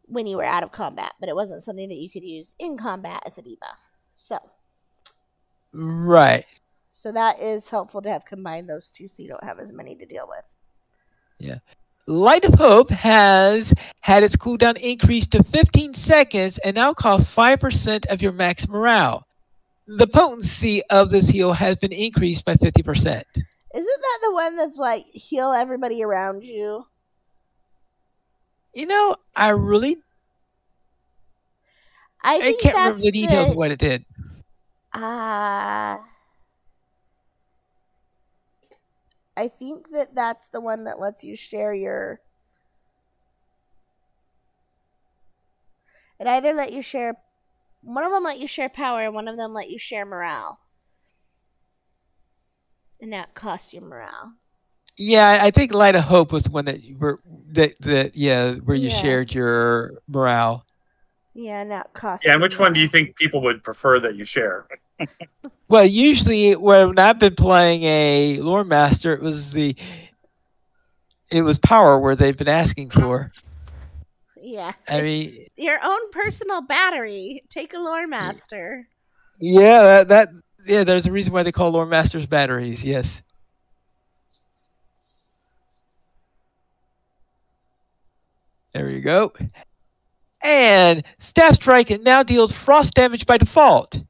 when you were out of combat, but it wasn't something that you could use in combat as a debuff. So right. So that is helpful to have combined those two so you don't have as many to deal with. Yeah. Light of Hope has had its cooldown increased to 15 seconds and now costs 5% of your max morale. The potency of this heal has been increased by 50%. Isn't that the one that's like heal everybody around you? You know, I can't remember the details of what it did. I think that's the one that lets you share your It either let you share. One of them let you share power, and one of them let you share morale. And that costs you morale. Yeah, I think Light of Hope was the one that you were where you Yeah. shared your morale. Yeah, and that costs Yeah, and you which one do you morale. think people would prefer that you share? Well, usually when I've been playing a lore master, it was power where they've been asking for. Yeah. I mean, Your own personal battery. Take a lore master. yeah, yeah, there's a reason why they call lore masters batteries. Yes. There you go. And Staff Strike now deals frost damage by default.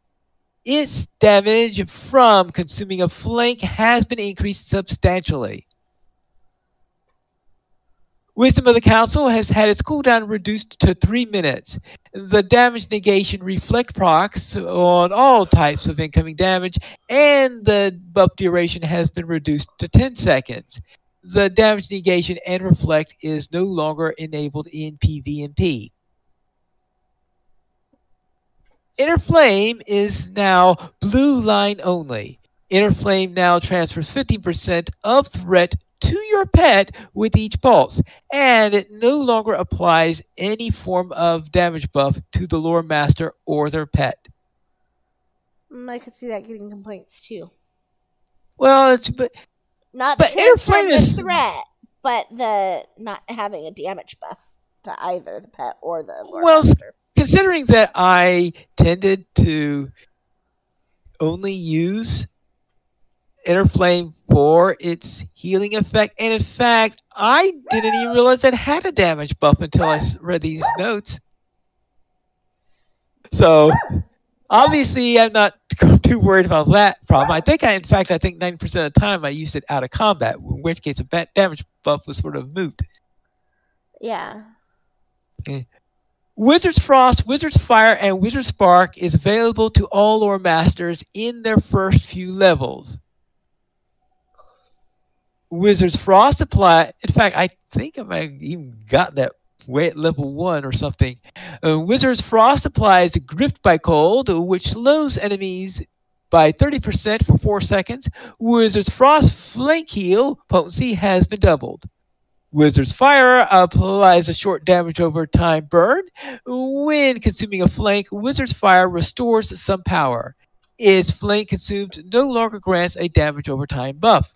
Its damage from consuming a flank has been increased substantially. Wisdom of the Council has had its cooldown reduced to 3 minutes. The damage negation reflect procs on all types of incoming damage, and the buff duration has been reduced to 10 seconds. The damage negation and reflect is no longer enabled in PvP. Inner Flame is now blue line only. Inner Flame now transfers 50% of threat to your pet with each pulse, and it no longer applies any form of damage buff to the lore master or their pet. I could see that getting complaints too. Well, Not the but Inner transfer Flame of the is threat, but the not having a damage buff to either the pet or the lore well, master. considering that I tended to only use Inner Flame for its healing effect, and in fact, I didn't even realize it had a damage buff until I read these notes. So obviously, I'm not too worried about that problem. I think 90% of the time I used it out of combat, in which case a damage buff was sort of moot. Yeah. Wizard's Frost, Wizard's Fire, and Wizard's Spark is available to all lore masters in their first few levels. Wizard's Frost apply. In fact, I think I might have even got that way at level 1 or something. Wizard's Frost applies Gripped by Cold, which slows enemies by 30% for 4 seconds. Wizard's Frost Flank Heal potency has been doubled. Wizard's Fire applies a short damage over time burn. When consuming a flank, Wizard's Fire restores some power. Its flank consumed no longer grants a damage over time buff.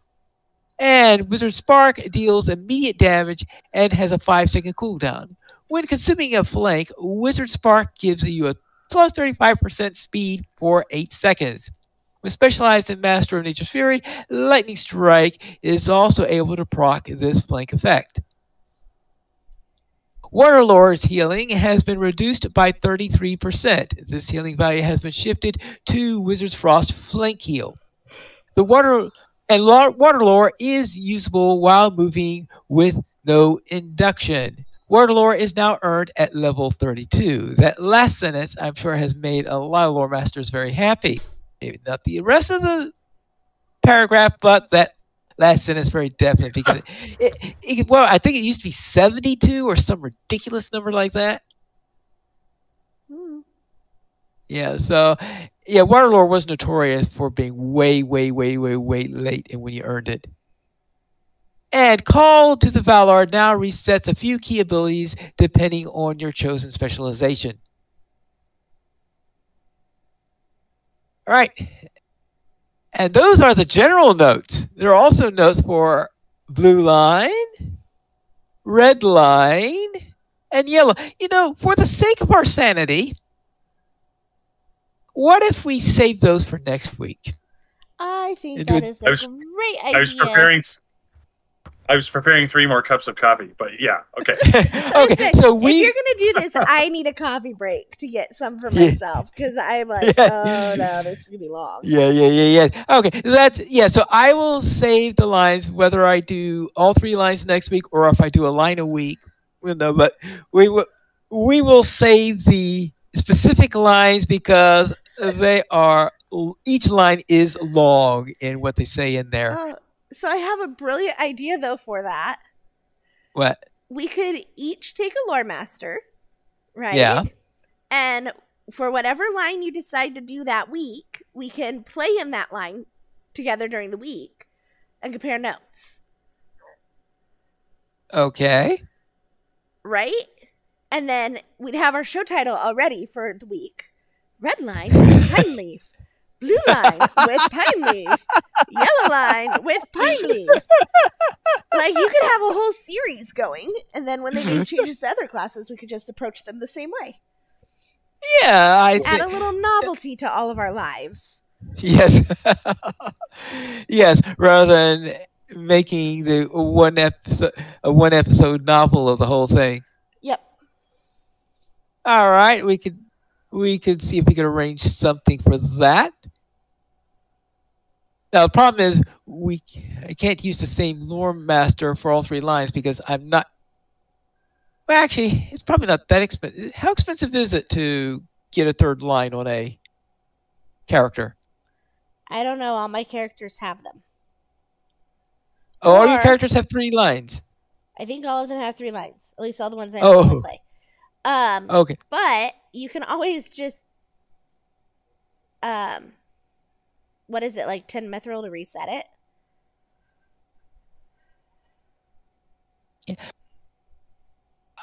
And Wizard Spark deals immediate damage and has a 5-second cooldown. When consuming a flank, Wizard Spark gives you a plus 35% speed for 8 seconds. When specialized in Master of Nature's Fury, Lightning Strike is also able to proc this flank effect. Waterlore's healing has been reduced by 33%. This healing value has been shifted to Wizard's Frost Flank Heal. Waterlore is usable while moving with no induction. Waterlore is now earned at level 32. That last sentence, I'm sure, has made a lot of lore masters very happy. Maybe not the rest of the paragraph, but that last sentence very definite because I think it used to be 72 or some ridiculous number like that. Yeah, so Waterlore was notorious for being way late in when you earned it. And Call to the Valar now resets a few key abilities depending on your chosen specialization. All right. And those are the general notes. There are also notes for blue line, red line, and yellow. For the sake of our sanity, what if we save those for next week? I think that is a great idea. I was preparing 3 more cups of coffee, but yeah, okay. Okay, so if you're gonna do this, I need a coffee break to get some for myself because I'm like, oh no, this is gonna be long. Yeah. Okay, so I will save the lines whether I do all 3 lines next week or if I do a line a week. But we will save the specific lines because each line is long in what they say in there. So I have a brilliant idea though for that. What? We could each take a lore master, right? Yeah. And for whatever line you decide to do that week, we can play in that line together during the week and compare notes. Okay. Right? And then we'd have our show title already for the week. Red line with pine leaf. Blue line with pine leaf. Yellow line with pine leaf. Like, you could have a whole series going, and then when they made changes to other classes, we could just approach them the same way. Yeah, Add a little novelty to all of our lives. Yes. Yes, rather than making the one episode novel of the whole thing. Yep. All right, we could see if we could arrange something for that. Now the problem is I can't use the same lore master for all 3 lines because I'm not. Well, actually, it's probably not that expensive. How expensive is it to get a 3rd line on a character? I don't know. All my characters have them. Oh, all your characters have 3 lines. I think all of them have 3 lines. At least all the ones I normally play. Okay. But you can always just what is it, like 10 mithril to reset it? Yeah.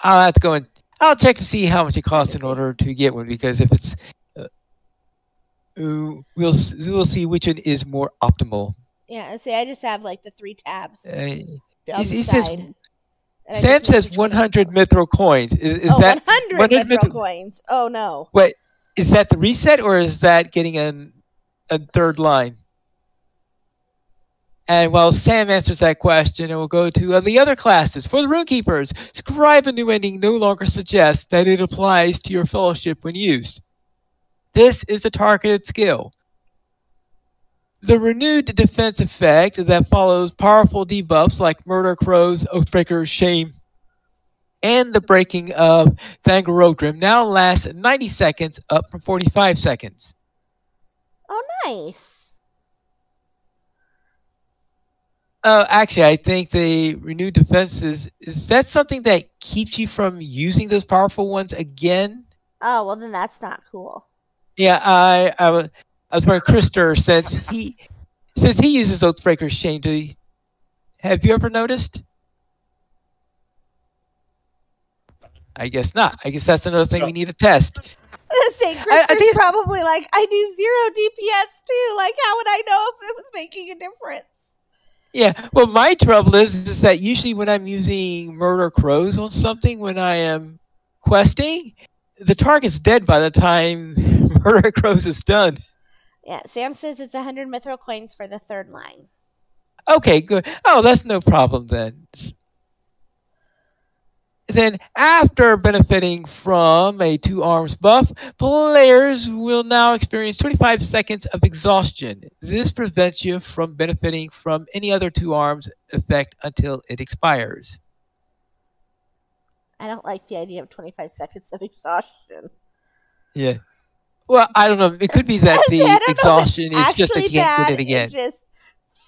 I'll have to go and I'll check to see how much it costs in order to get one, because if it's we'll see which one is more optimal. Yeah, see, I just have like the 3 tabs on the He side. Sam says 100 mithril coins. Is that 100 mithril coins? Oh no! Wait, is that the reset, or is that getting a 3rd line? And while Sam answers that question, we'll go to the other classes. For the Runekeepers, Scribe a New Ending no longer suggests that it applies to your fellowship when used. This is a targeted skill. The renewed defense effect that follows powerful debuffs like Murder Crows, Oathbreaker's Shame, and the breaking of Thangorodrim now lasts 90 seconds, up from 45 seconds. Oh, nice. Actually, I think the renewed defense is that something that keeps you from using those powerful ones again? Oh, well, then that's not cool. Yeah, I was wondering, Krister, since he uses Oathbreaker's Shame, have you ever noticed? I guess not. I guess that's another thing we need to test. Say, Krister's probably like, I do 0 DPS too. Like, how would I know if it was making a difference? Yeah, well, my trouble is that usually when I'm using Murder Crows on something, when I am questing, the target's dead by the time Murder Crows is done. Yeah, Sam says it's 100 mithril coins for the 3rd line. Okay, good. Oh, that's no problem then. Then, after benefiting from a 2 arms buff, players will now experience 25 seconds of exhaustion. This prevents you from benefiting from any other 2 arms effect until it expires. I don't like the idea of 25 seconds of exhaustion. Yeah. Well, I don't know. It could be that the exhaustion is just that you can't get it again. It just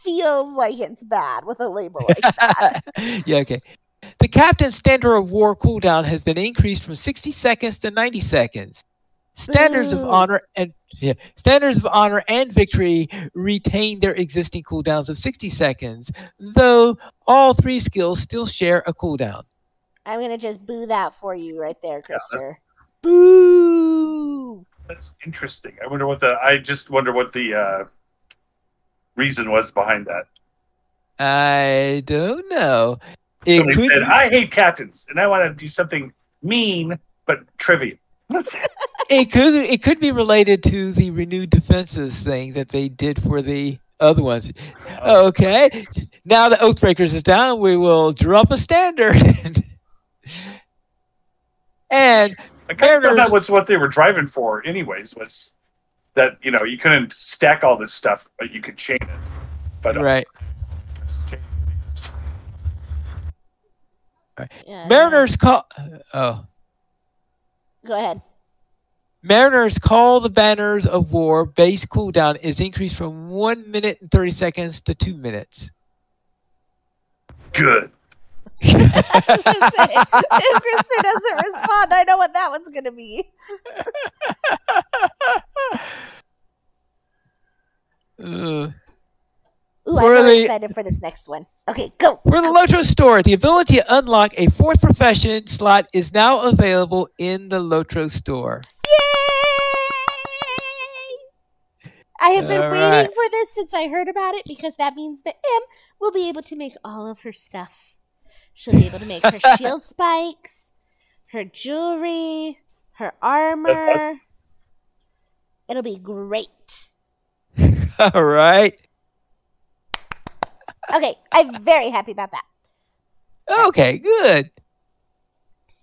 feels like it's bad with a label like that. Yeah, okay. The Captain's Standard of War cooldown has been increased from 60 seconds to 90 seconds. Standards of Honor and Victory retain their existing cooldowns of 60 seconds, though all 3 skills still share a cooldown. I'm gonna just boo that for you right there, Krister. Boo! That's interesting. I just wonder what the reason was behind that. I don't know. Somebody said, I hate captains, and I want to do something mean but trivial. It could be related to the renewed defenses thing that they did for the other ones. Okay, now the Oathbreakers is down, we will drop a standard. And I kind of thought that was what they were driving for anyways, was that, you couldn't stack all this stuff, but you could chain it. But right. Right. Yeah, Mariners call. Oh. Go ahead. Mariners Call the Banners of War base cooldown is increased from 1 minute and 30 seconds to 2 minutes. Good. If Krista doesn't respond, I know what that one's gonna be. Uh, Ooh, I'm For really the excited for this next one. Okay, go. For the LOTRO store, the ability to unlock a fourth profession slot is now available in the LOTRO store. Yay! I have been All waiting right. for this since I heard about it because that means that M will be able to make all of her stuff. She'll be able to make her shield spikes, her jewelry, her armor. It'll be great. All right. Okay, I'm very happy about that. Okay, good.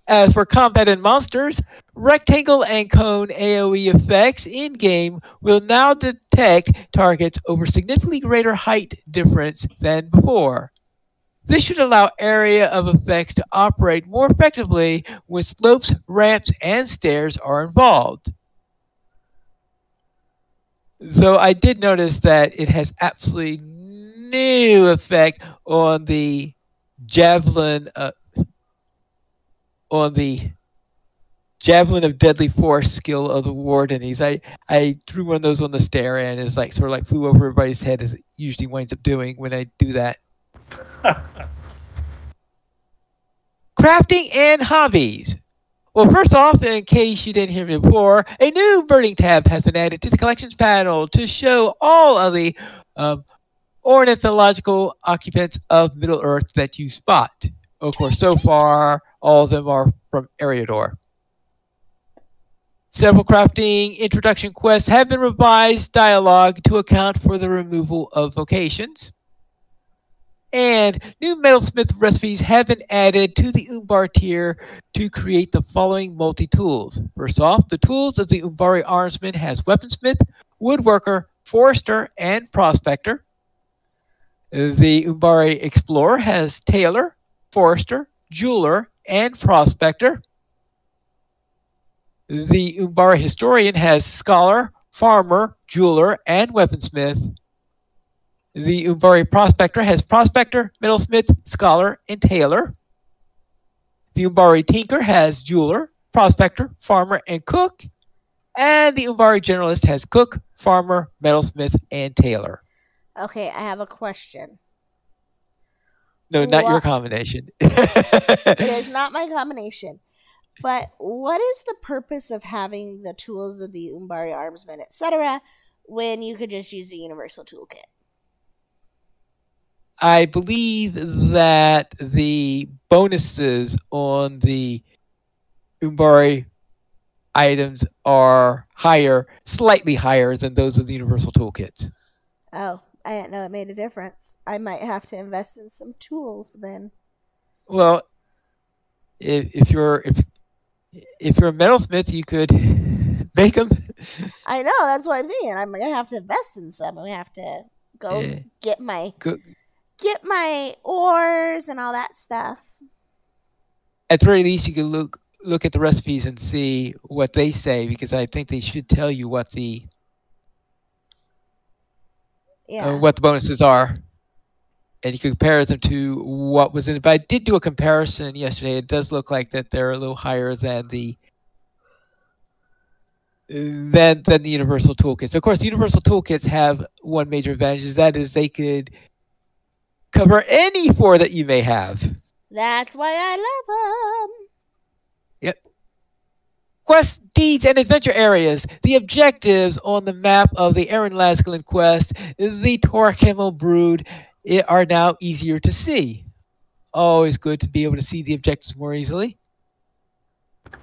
As for combat and monsters, rectangle and cone AoE effects in game will now detect targets over significantly greater height difference than before. This should allow area of effects to operate more effectively when slopes, ramps, and stairs are involved. Though I did notice that it has absolutely no effect on the javelin on the javelin of deadly force skill of the warden. I threw one of those on the stair and it's like sort of like flew over everybody's head as it usually winds up doing when I do that. Crafting and hobbies. Well, first off, in case you didn't hear me before, a new birding tab has been added to the collections panel to show all of the ornithological occupants of Middle Earth that you spot. Of course, so far, all of them are from Eriador. Several crafting introduction quests have been revised dialogue to account for the removal of vocations. And new metalsmith recipes have been added to the Umbar tier to create the following multi-tools. First off, the tools of the Umbari Armsman has Weaponsmith, Woodworker, Forester, and Prospector. The Umbari Explorer has Tailor, Forester, Jeweler, and Prospector. The Umbari Historian has Scholar, Farmer, Jeweler, and Weaponsmith. The Umbari Prospector has Prospector, Metalsmith, Scholar, and Tailor. The Umbari Tinker has Jeweler, Prospector, Farmer, and Cook. And the Umbari Generalist has Cook, Farmer, Metalsmith, and Tailor. Okay, I have a question. No, not your combination. It is not my combination. But what is the purpose of having the tools of the Umbari Armsman, etc., when you could just use the Universal Toolkit? I believe that the bonuses on the Umbari items are higher, slightly higher than those of the Universal Toolkits. Oh, I didn't know it made a difference. I might have to invest in some tools then. Well, if you're a metalsmith, you could make them. I know, that's what I'm thinking. I'm gonna have to invest in some. We have to go get my ores and all that stuff. At the very least, you can look at the recipes and see what they say, because I think they should tell you what the bonuses are, and you can compare them to what was in it. But I did do a comparison yesterday. It does look like that they're a little higher than the Universal Toolkits. Of course, the Universal Toolkits have one major advantage, that is they could cover any 4 that you may have. That's why I love them. Yep. Quest, deeds, and adventure areas. The objectives on the map of the Aaron Laskelin quest, the Torquemel Brood, are now easier to see. Always good to be able to see the objectives more easily.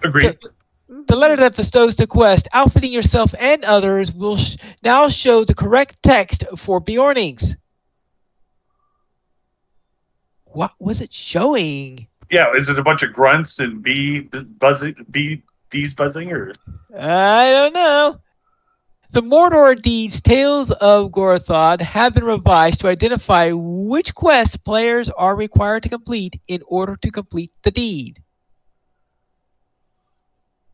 Agreed. The letter that bestows the quest, outfitting yourself and others, will now show the correct text for Bjornings. What was it showing? Yeah, is it a bunch of grunts and bees buzzing, or? I don't know. The Mordor deeds Tales of Gorothod have been revised to identify which quests players are required to complete in order to complete the deed.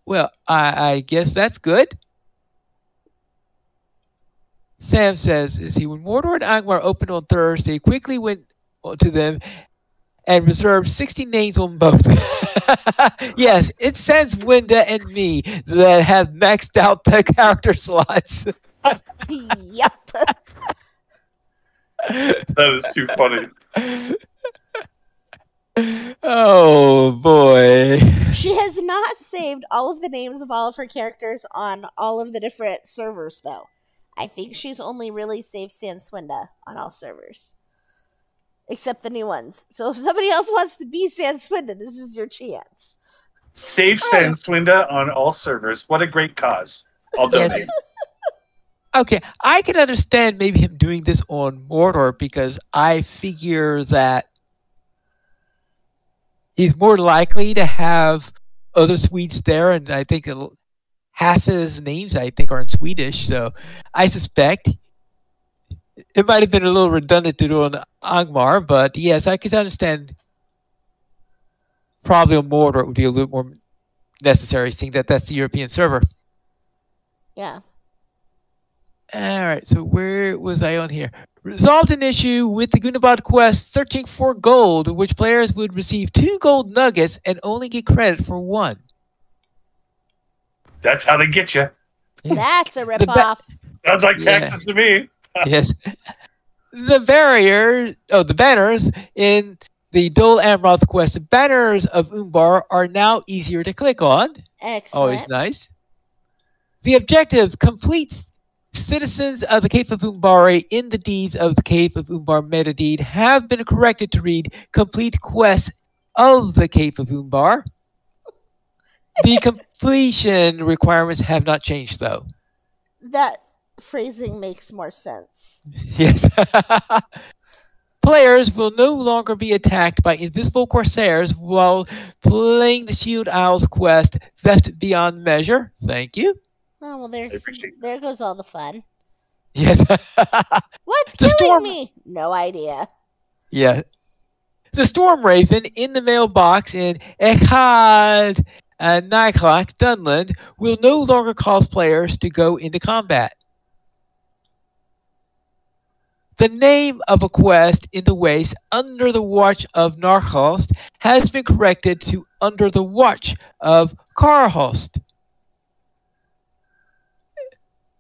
Well, I guess that's good. Sam says, when Mordor and Angmar opened on Thursday, quickly went to them and reserve 60 names on both. Yes, it sends Winda and me that have maxed out the character slots. Yep. That is too funny. Oh boy. She has not saved all of the names of all of her characters on all of the different servers, though. I think she's only really saved Sanswinda on all servers, except the new ones. So if somebody else wants to be Sanswinda, this is your chance. Save Sanswinda on all servers. What a great cause. I'll Yes. donate. Okay, I can understand maybe him doing this on Mordor because I figure that he's more likely to have other Swedes there, and I think half his names I think are in Swedish. So I suspect it might have been a little redundant to do on Angmar, but yes, I can understand. Probably on Mordor it would be a little more necessary, seeing that that's the European server. Yeah. All right, so where was I on here? Resolved an issue with the Gunabad quest searching for gold, which players would receive 2 gold nuggets and only get credit for 1. That's how they get you. That's a The ripoff. Sounds like Yeah. taxes to me. Yes. The banners in the Dol Amroth quest, the banners of Umbar are now easier to click on. Always Excellent. nice. The objective, complete citizens of the Cape of Umbari in the deeds of the Cape of Umbar meta deed have been corrected to read complete quests of the Cape of Umbar. The completion requirements have not changed though. That phrasing makes more sense. Yes. Players will no longer be attacked by invisible corsairs while playing the Shield Isles quest Theft Beyond Measure. Thank you. Oh well, I appreciate there goes all the fun. Yes. What's The killing storm- me? No idea. Yeah. The Storm Raven in the mailbox in Echad Nyklak, Dunland, will no longer cause players to go into combat. The name of a quest in the waste under the watch of Narhost has been corrected to under the watch of Karhost.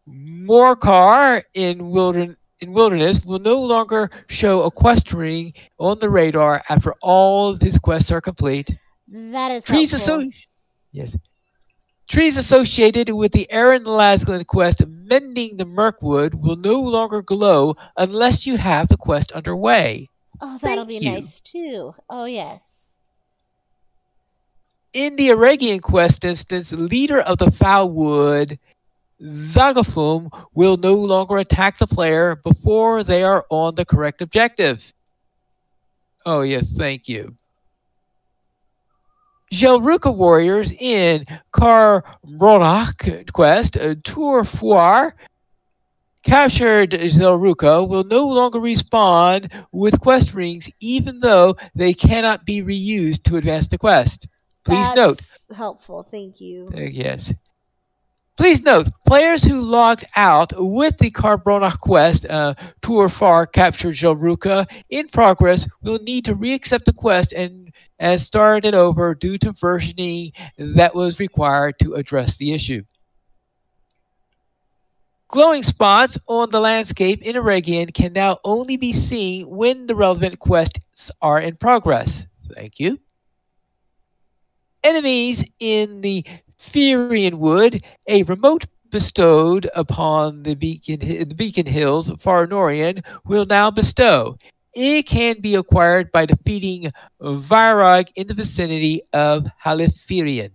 Morcar in Wilderness will no longer show a quest ring on the radar after all of his quests are complete. That is Trees, helpful. yes. Trees associated with the Aaron Lasglin quest Mending the Mirkwood will no longer glow unless you have the quest underway. Oh, that'll Thank be you. nice too. Oh yes. In the Aragian quest instance, leader of the Foulwood, Zagafum, will no longer attack the player before they are on the correct objective. Oh yes, thank you. Jelruka warriors in Karbronach quest Tour Foire captured Zelruka will no longer respawn with quest rings even though they cannot be reused to advance the quest. Please note. That's helpful. Thank you. Yes. Please note, players who logged out with the Karbronach quest Tour Far captured Jelruka in progress will need to re-accept the quest and start it over due to versioning that was required to address the issue. Glowing spots on the landscape in Aragian can now only be seen when the relevant quests are in progress. Thank you. Enemies in the Furian Wood, a remote bestowed upon the Beacon Hills, Farinorian, will now bestow. It can be acquired by defeating Virag in the vicinity of Halithirian.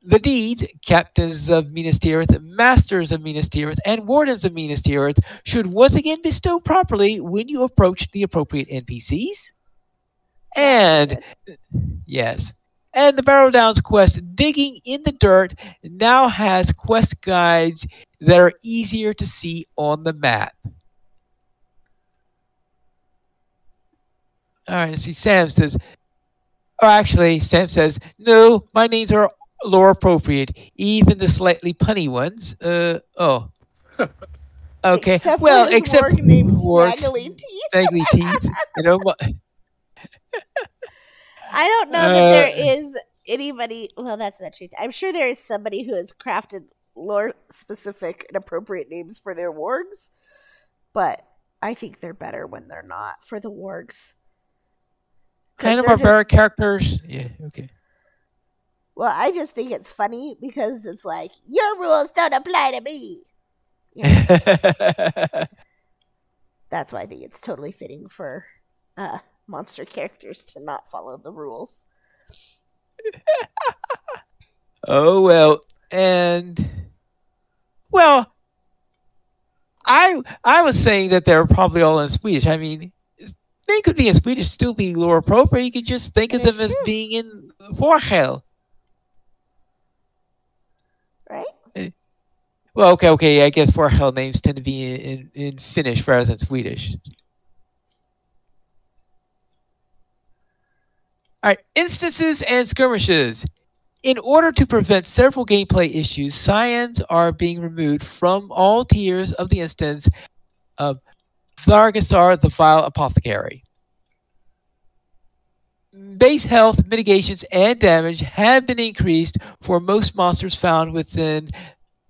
The deeds, captains of Minas Tirith, masters of Minas Tirith, and wardens of Minas Tirith should once again bestow properly when you approach the appropriate NPCs. And, yes, and the Barrow Downs quest, Digging in the Dirt, now has quest guides that are easier to see on the map. All right, see, Sam says, Sam says, no, my names are lore appropriate, even the slightly punny ones. Oh. Okay. Except well, for his except warg named wargs, Snaggly Teeth. Snaggly Teeth. You know, I don't know that there is anybody. Well, that's not true. I'm sure there is somebody who has crafted lore specific and appropriate names for their wargs, but I think they're better when they're not for the wargs. Kind of barbaric characters. Yeah, okay. Well, I just think it's funny because it's like, your rules don't apply to me. You know, that's why I think it's totally fitting for monster characters to not follow the rules. Oh well, and well, I was saying that they're probably all in Swedish. I mean, they could be in Swedish, still be lore appropriate. You could just think of them as being in Vorhel. Right? Well, okay. I guess Vorhel names tend to be in Finnish rather than Swedish. All right, instances and skirmishes. In order to prevent several gameplay issues, scions are being removed from all tiers of the instance of Thargasar the Vile Apothecary. Base health, mitigations, and damage have been increased for most monsters found within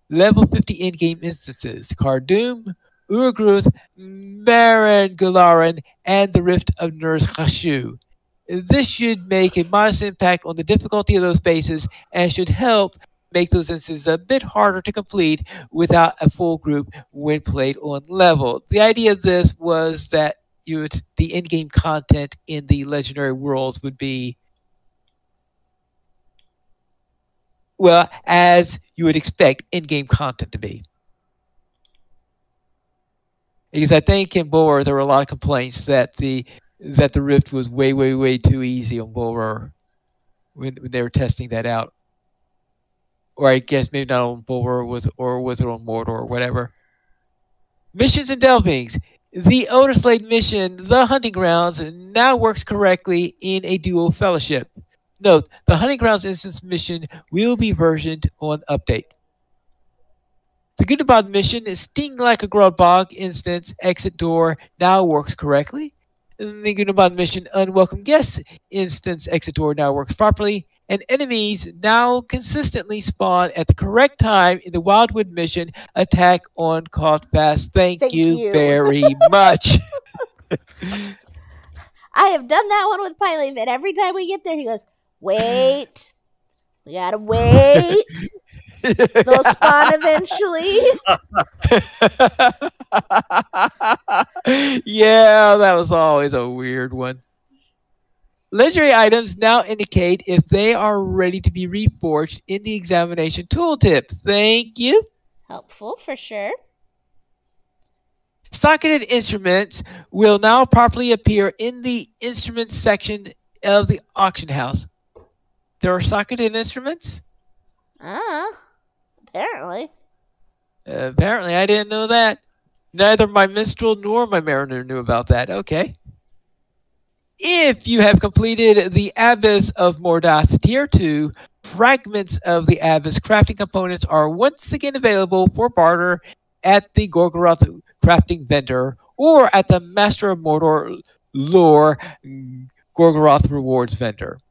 level 50 in-game instances. Cardoom, Urgruth, Baron Gularin, and the Rift of Nurse Khashu. This should make a modest impact on the difficulty of those bases and should help make those instances a bit harder to complete without a full group when played on level. The idea of this was that the in-game content in the legendary worlds would be, well, as you would expect in-game content to be. Because I think in Bulwer there were a lot of complaints that the Rift was way too easy on Bulwer when they were testing that out. Or I guess maybe not on Bulwer, was it on Mordor or whatever. Missions and delvings. The Elder Slade mission, The Hunting Grounds, now works correctly in a duo fellowship. Note, the Hunting Grounds instance mission will be versioned on update. The Gunabad mission is Sting Like a Grodbog instance exit door now works correctly. The Gunabad mission Unwelcome Guest instance exit door now works properly. And enemies now consistently spawn at the correct time in the Wildwood mission attack on caught fast. Thank you very much. I have done that one with Piley, and every time we get there, he goes, wait. We gotta wait. They'll spawn eventually. Yeah, that was always a weird one. Legendary items now indicate if they are ready to be reforged in the examination tooltip. Thank you. Helpful for sure. Socketed instruments will now properly appear in the instruments section of the auction house. There are socketed instruments? Apparently. Apparently, I didn't know that. Neither my minstrel nor my mariner knew about that. Okay. If you have completed the Abyss of Mordath Tier 2, fragments of the Abyss crafting components are once again available for barter at the Gorgoroth crafting vendor or at the Master of Mordor lore Gorgoroth rewards vendor.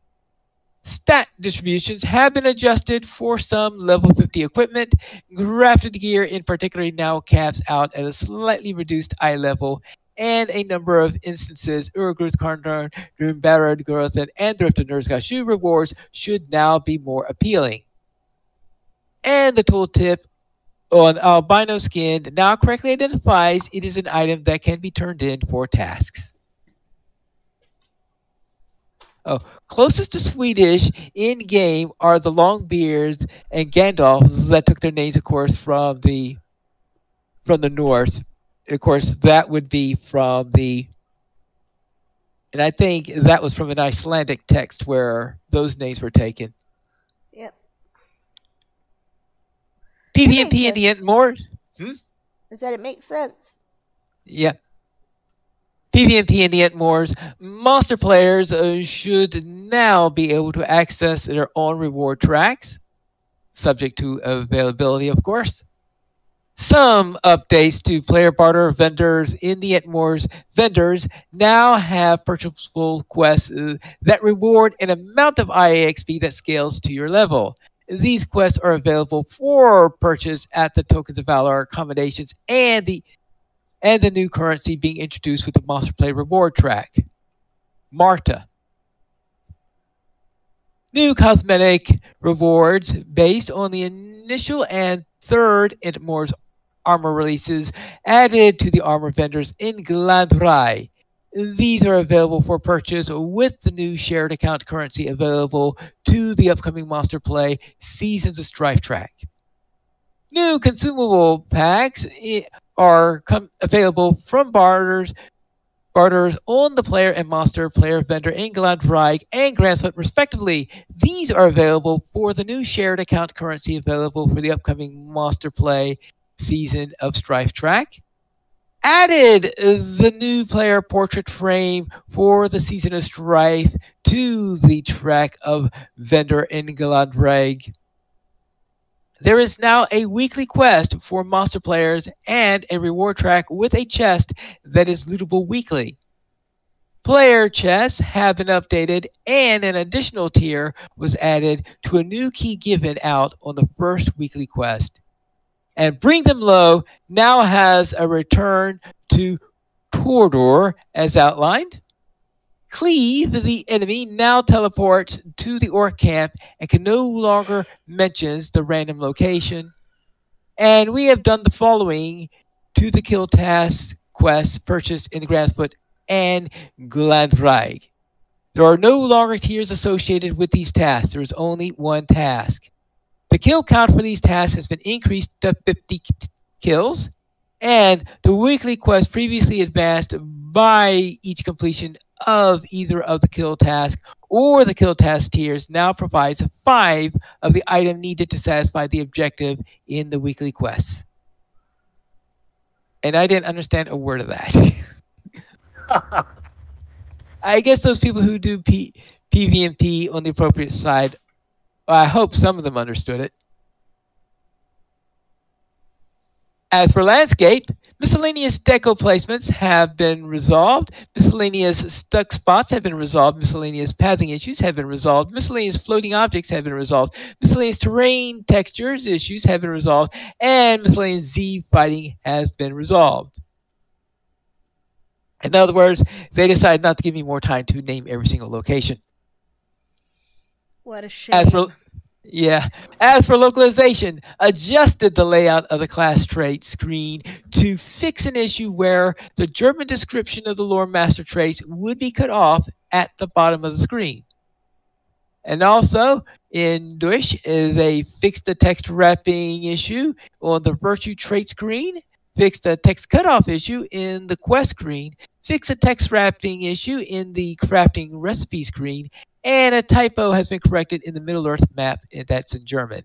Stat distributions have been adjusted for some level 50 equipment. Crafted gear in particular now caps out at a slightly reduced eye level, and a number of instances, Urgrut Karndar, Doombarad, Gurothan, and Drift of Nurzgashu rewards should now be more appealing. And the tooltip on albino skin now correctly identifies it is an item that can be turned in for tasks. Oh, closest to Swedish in game are the Longbeards and Gandalf that took their names, of course, from the Norse. And of course, that would be from and I think that was from an Icelandic text where those names were taken. Yep. PvP and the Ent Moors. Is that it makes sense? Yeah. PvP and the Ent Moors. Monster players should now be able to access their own reward tracks, subject to availability, of course. Some updates to player barter vendors in the Etmores. Vendors now have purchasable quests that reward an amount of IAXP that scales to your level. These quests are available for purchase at the Tokens of Valor accommodations and the new currency being introduced with the Monster Play reward track. Marta. New cosmetic rewards based on the initial and third Intimore's armor releases added to the armor vendors in Gladrai. These are available for purchase with the new shared account currency available to the upcoming Monster Play Seasons of Strife track. New consumable packs are available from barters on the player and monster player vendor in Gladrai and Gransfoot respectively. These are available for the new shared account currency available for the upcoming Monster Play Season of Strife track. Added the new player portrait frame for the Season of Strife to the track of vendor in Gladrai. There is now a weekly quest for monster players and a reward track with a chest that is lootable weekly. Player chests have been updated and an additional tier was added to a new key given out on the first weekly quest. And Bring Them Low now has a return to Tordor as outlined. Cleave, the enemy, now teleports to the orc camp and can no longer mention the random location. And we have done the following to the kill task quests purchased in the Gransfoot and Gladrai. There are no longer tiers associated with these tasks. There is only one task. The kill count for these tasks has been increased to 50 kills, and the weekly quest previously advanced by each completion of either of the kill task or the kill task tiers now provides 5 of the item needed to satisfy the objective in the weekly quests. And I didn't understand a word of that. I guess those people who do PvP on the appropriate side, I hope some of them understood it. As for landscape, miscellaneous deco placements have been resolved. Miscellaneous stuck spots have been resolved. Miscellaneous pathing issues have been resolved. Miscellaneous floating objects have been resolved. Miscellaneous terrain textures issues have been resolved. And miscellaneous Z fighting has been resolved. In other words, they decided not to give me more time to name every single location. What a shame. As for localization, adjusted the layout of the class trait screen to fix an issue where the German description of the lore master traits would be cut off at the bottom of the screen. And also, in Deutsch, they fixed the text wrapping issue on the virtue trait screen, fixed the text cutoff issue in the quest screen, fixed a text wrapping issue in the crafting recipe screen, and a typo has been corrected in the Middle-earth map that's in German.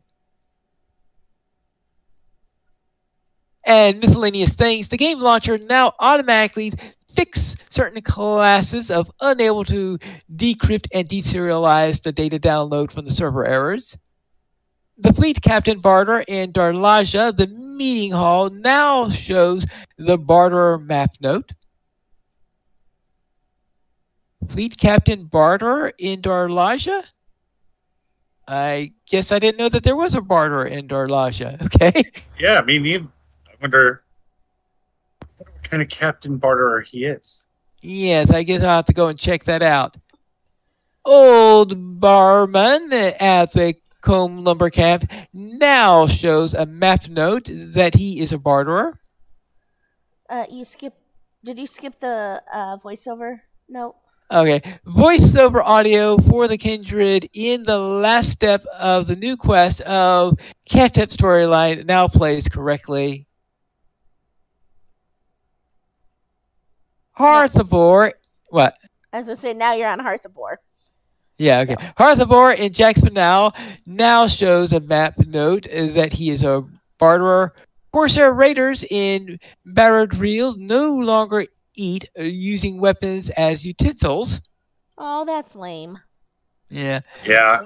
And miscellaneous things, the game launcher now automatically fixes certain classes of unable to decrypt and deserialize the data download from the server errors. The Fleet Captain Barter in Darlaja, the meeting hall, now shows the Barter map note. Fleet Captain Barter in Darlaja? I guess I didn't know that there was a Barter in Darlaja. Okay. Yeah, me neither. I wonder what kind of Captain Barterer he is. Yes, I guess I'll have to go and check that out. Old Barman at the Combe Lumber Camp now shows a map note that he is a barterer. Did you skip the voiceover note? Okay, voiceover audio for the Kindred in the last step of the new quest of Catep storyline now plays correctly. Hearthobor, what? As I say, now you're on Hearthobor. Yeah, okay. So. Hearthobor in Jackson now shows a map note that he is a barterer. Corsair Raiders in Barradreel no longer eat using weapons as utensils. Oh, that's lame. Yeah. Yeah.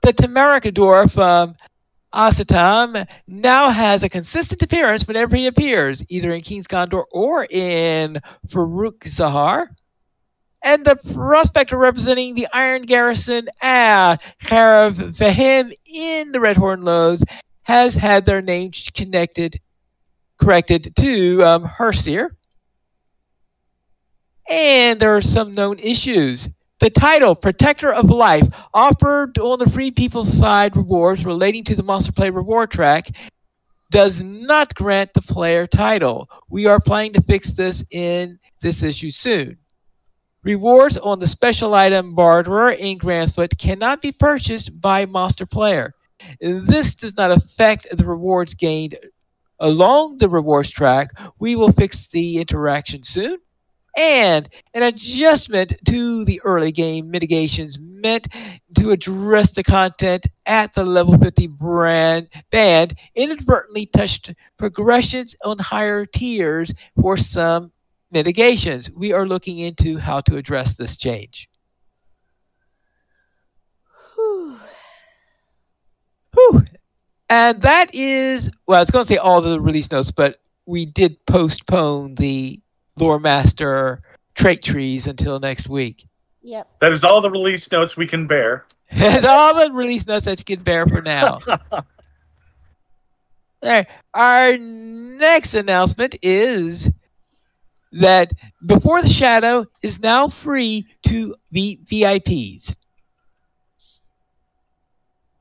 The Tamarika dwarf Asatam now has a consistent appearance whenever he appears, either in King's Condor or in Farouk Zahar. And the prospector representing the Iron Garrison at Kharav Fahim in the Red Horn Lows has had their names corrected to Herseer. And there are some known issues. The title, Protector of Life, offered on the Free People's Side rewards relating to the Monster Play reward track, does not grant the player title. We are planning to fix this in this issue soon. Rewards on the special item Barterer in Gransfoot cannot be purchased by Monster Player. This does not affect the rewards gained along the rewards track. We will fix the interaction soon. And an adjustment to the early game mitigations meant to address the content at the level 50 band inadvertently touched progressions on higher tiers for some mitigations. We are looking into how to address this change. Whew. Whew. And that is, well, I was going to say all the release notes, but we did postpone the Lore Master trait trees until next week. Yep. That is all the release notes we can bear. That's all the release notes that you can bear for now. All right. Our next announcement is that Before the Shadow is now free to the VIPs.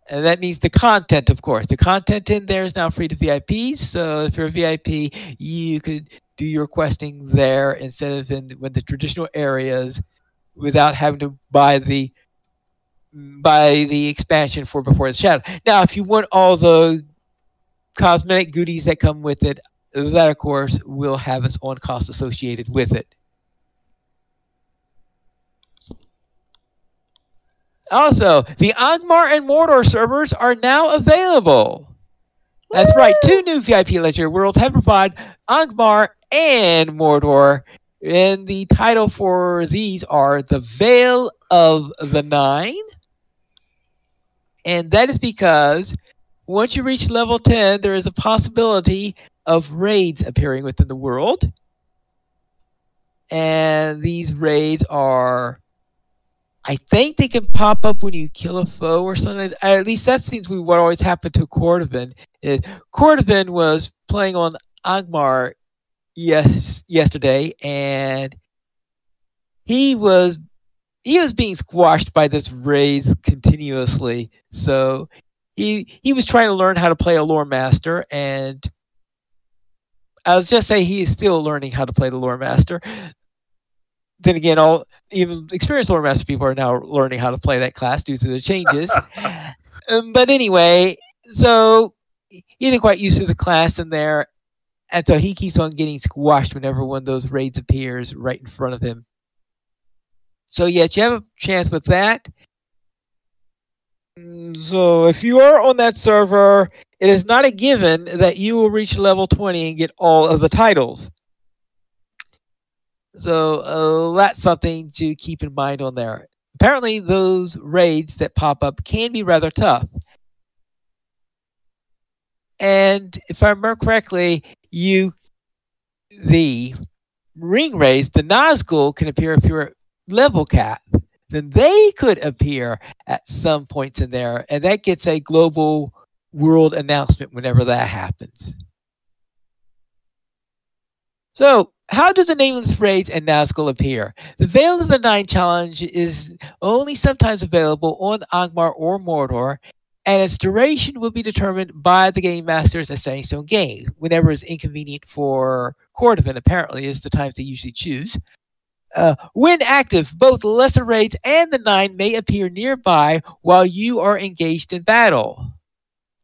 And that means the content, of course. The content in there is now free to VIPs. So if you're a VIP, you could do your questing there instead of in the traditional areas without having to buy the expansion for Before the Shadow. Now, if you want all the cosmetic goodies that come with it, that, of course, will have its own cost associated with it. Also, the Angmar and Mordor servers are now available. That's right. 2 new VIP Legendary Worlds have provided Angmar and Mordor. And the title for these are The Veil of the Nine. And that is because once you reach level 10, there is a possibility of raids appearing within the world. And these raids are, I think they can pop up when you kill a foe or something. At least that seems to be what always happened to Cordovan. Cordovan was playing on Angmar yesterday, and he was being squashed by this raid continuously. So he was trying to learn how to play a lore master, and I was just saying he is still learning how to play the lore master. Then again, even experienced lore master people are now learning how to play that class due to the changes. But anyway, so he isn't quite used to the class in there, and so he keeps on getting squashed whenever one of those raids appears right in front of him. So yes, you have a chance with that. So if you are on that server, it is not a given that you will reach level 20 and get all of the titles. So that's something to keep in mind on there. Apparently, those raids that pop up can be rather tough. And if I remember correctly, the ring raids, the Nazgul can appear if you're level cap. Then they could appear at some points in there, and that gets a global world announcement whenever that happens. So, how do the nameless raids and Nazgul appear? The Veil of the Nine challenge is only sometimes available on Angmar or Mordor, and its duration will be determined by the game masters at Standing Stone Games. Whenever it's inconvenient for Cordovan, apparently, is the times they usually choose. When active, both lesser raids and the Nine may appear nearby while you are engaged in battle.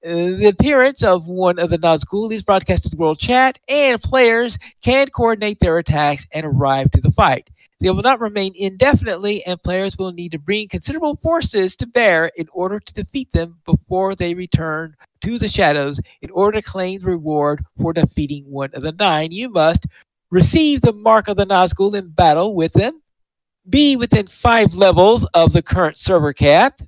The appearance of one of the Nazgul is broadcast to the world chat, and players can coordinate their attacks and arrive to the fight. They will not remain indefinitely, and players will need to bring considerable forces to bear in order to defeat them before they return to the shadows. In order to claim the reward for defeating one of the Nine, you must receive the mark of the Nazgul in battle with them, be within 5 levels of the current server cap,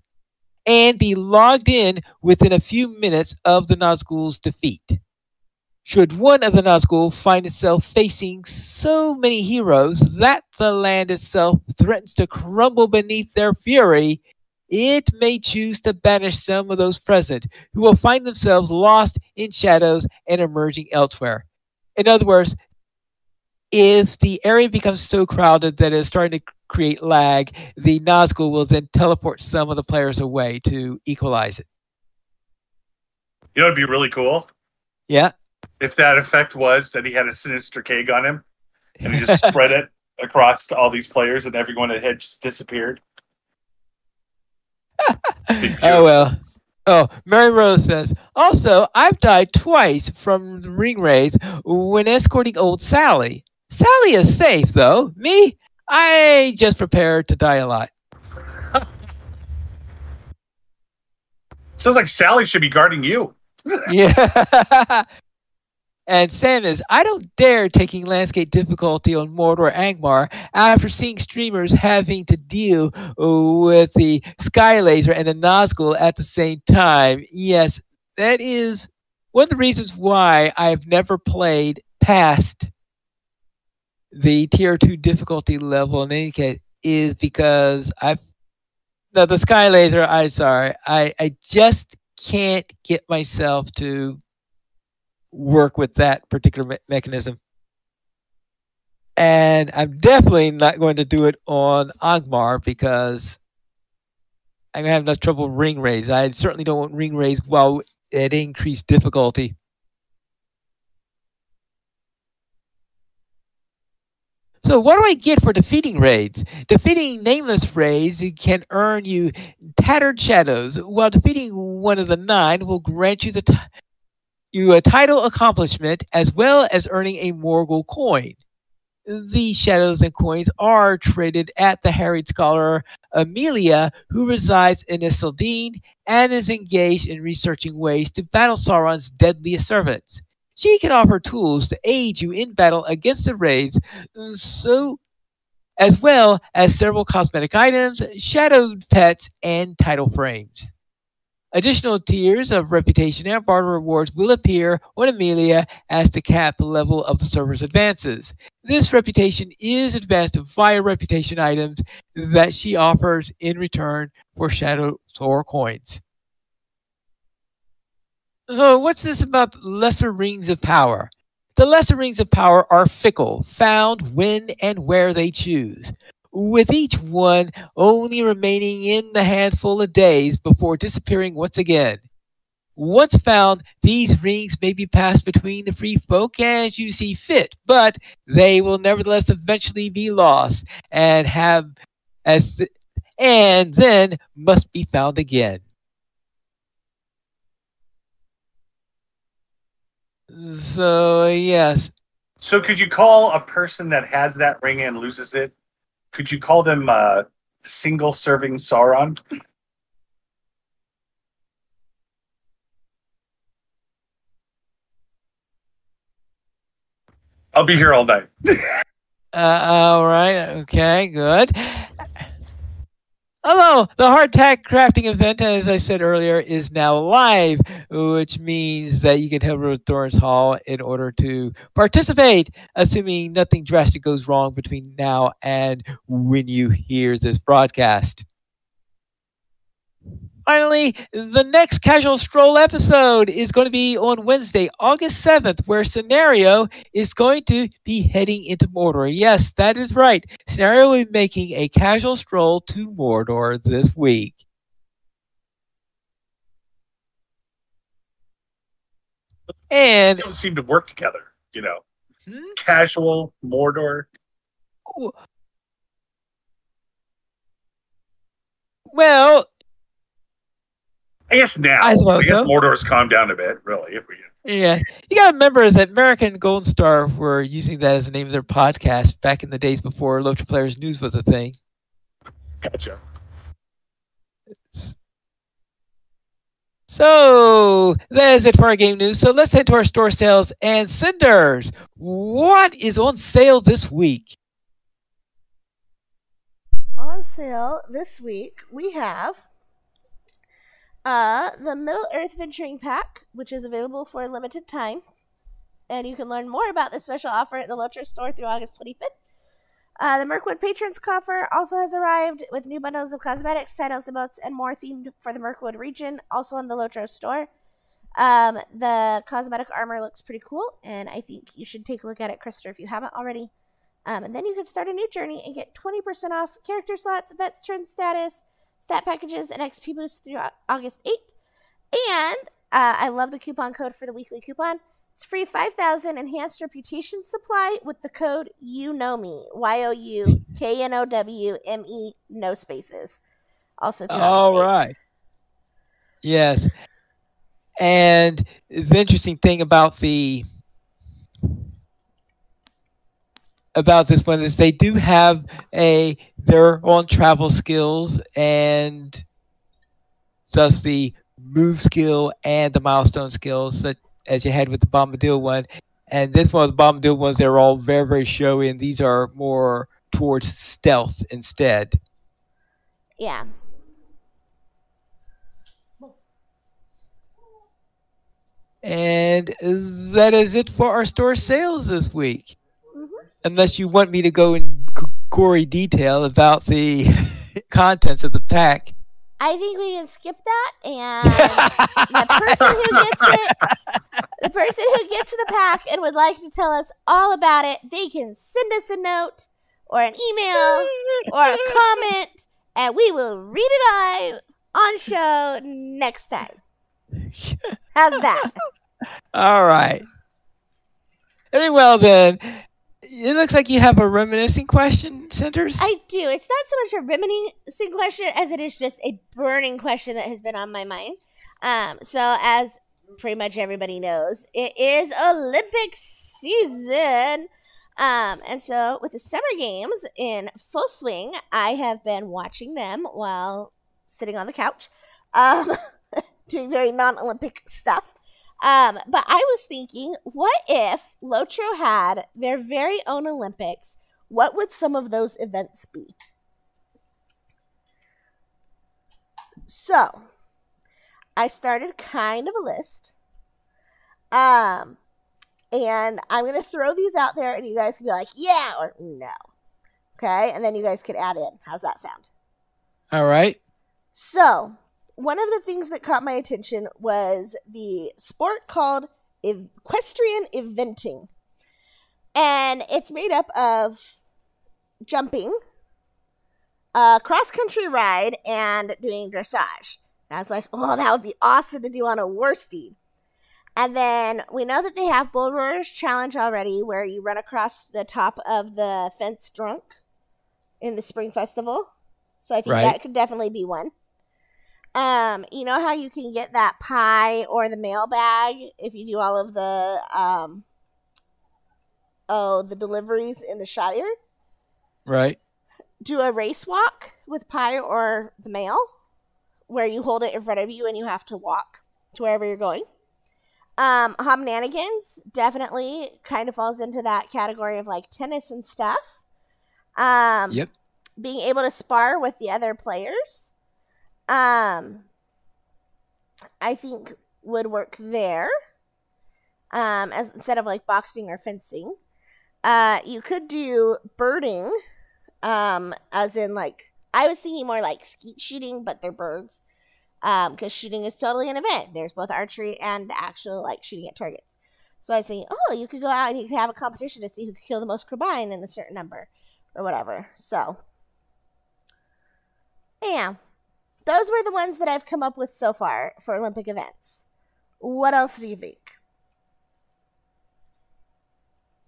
and be logged in within a few minutes of the Nazgul's defeat. Should one of the Nazgul find itself facing so many heroes that the land itself threatens to crumble beneath their fury, it may choose to banish some of those present, who will find themselves lost in shadows and emerging elsewhere. In other words, if the area becomes so crowded that it's starting to create lag, the Nazgul will then teleport some of the players away to equalize it. You know, it'd be really cool Yeah. if that effect was that he had a sinister cake on him and he just spread it across to all these players and everyone had just disappeared. Oh, well. Oh, Mary Rose says, also, I've died twice from ring raids when escorting old Sally. Sally is safe, though. Me, I just prepared to die a lot. Sounds like Sally should be guarding you. Yeah. And Sam is, I don't dare taking landscape difficulty on Mordor Angmar after seeing streamers having to deal with the Sky Laser and the Nazgul at the same time. Yes, that is one of the reasons why I've never played past the tier 2 difficulty level in any case, is because the Sky Laser, I just can't get myself to work with that particular mechanism. And I'm definitely not going to do it on Angmar because I'm going to have enough trouble with ring raise. I certainly don't want ring raise while at increased difficulty. So what do I get for defeating raids? Defeating nameless raids can earn you tattered shadows, while defeating one of the 9 will grant you a title accomplishment as well as earning a Morgul coin. These shadows and coins are traded at the harried scholar Amelia, who resides in Isildine and is engaged in researching ways to battle Sauron's deadliest servants. She can offer tools to aid you in battle against the raids, so as well as several cosmetic items, shadowed pets, and title frames. Additional tiers of reputation and barter rewards will appear on Amelia as the cap level of the server's advances. This reputation is advanced via reputation items that she offers in return for shadows or coins. So what's this about lesser rings of power? The lesser rings of power are fickle, found when and where they choose, with each one only remaining in the handful of days before disappearing once again. Once found, these rings may be passed between the free folk as you see fit, but they will nevertheless eventually be lost and and then must be found again. So yes. So could you call a person that has that ring and loses it? Could you call them single serving Sauron? I'll be here all night. All right. Okay. Good. Hello, the hardtack crafting event, as I said earlier, is now live, which means that you can head over to Thorns Hall in order to participate, assuming nothing drastic goes wrong between now and when you hear this broadcast. Finally, the next Casual Stroll episode is going to be on Wednesday, August 7th, where Scenario is going to be heading into Mordor. Yes, that is right. Scenario will be making a casual stroll to Mordor this week. And they don't seem to work together, you know. Casual Mordor. Well, I guess now. I guess Mordor's calmed down a bit, really. Yeah. You got to remember that American Golden Star were using that as the name of their podcast back in the days before LOTRO Players News was a thing. Gotcha. So that is it for our game news. So let's head to our store sales and Cinders. What is on sale this week? On sale this week, we have The Middle Earth Venturing Pack, which is available for a limited time. And you can learn more about this special offer at the LOTRO store through August 25th. The Mirkwood Patrons Coffer also has arrived with new bundles of cosmetics, titles, emotes, and more themed for the Mirkwood region, also on the LOTRO store. The cosmetic armor looks pretty cool, and I think you should take a look at it, Krister, if you haven't already. And then you can start a new journey and get 20% off character slots, veteran status, stat packages, and XP boosts through August 8th. And I love the coupon code for the weekly coupon. It's free 5,000 enhanced reputation supply with the code YOUKNOWME, YOUKNOWME, no spaces. Also through All August 8th. right. Yes. And the interesting thing about this one is they do have their own travel skills, and thus the move skill and the milestone skills that as you had with the Bombadil one. And this one, the Bombadil ones, they're all very, very showy, and these are more towards stealth instead. Yeah. And that is it for our store sales this week. Mm-hmm. Unless you want me to go in gory detail about the contents of the pack. I think we can skip that, and the person who gets the pack and would like to tell us all about it, they can send us a note or an email or a comment, and we will read it live on show next time. How's that? All right. Very well then. It looks like you have a reminiscing question, Centers. I do. It's not so much a reminiscing question as it is just a burning question that has been on my mind. So as pretty much everybody knows, it is Olympic season. And so with the Summer Games in full swing, I have been watching them while sitting on the couch, doing very non-Olympic stuff. But I was thinking, what if LOTRO had their very own Olympics? What would some of those events be? So, I started kind of a list. And I'm going to throw these out there, and you guys can be like, yeah or no. Okay? And then you guys can add in. How's that sound? All right. So, one of the things that caught my attention was the sport called equestrian eventing. And it's made up of jumping, cross-country ride, and doing dressage. And I was like, oh, that would be awesome to do on a war steed. And then we know that they have Bull Roarers Challenge already, where you run across the top of the fence drunk in the Spring Festival. So I think that could definitely be one. You know how you can get that pie or the mailbag if you do all of the the deliveries in the Shire? Right. Do a race walk with pie or the mail, where you hold it in front of you and you have to walk to wherever you're going. Homnanigans definitely kind of falls into that category of like tennis and stuff. Yep. Being able to spar with the other players. I think would work there. As instead of like boxing or fencing. You could do birding, as in like, I was thinking more like skeet shooting, but they're birds. Because shooting is totally an event. There's both archery and actual like shooting at targets. So I was thinking, oh, you could go out and you could have a competition to see who could kill the most crabine in a certain number or whatever. So, yeah. Those were the ones that I've come up with so far for Olympic events. What else do you think?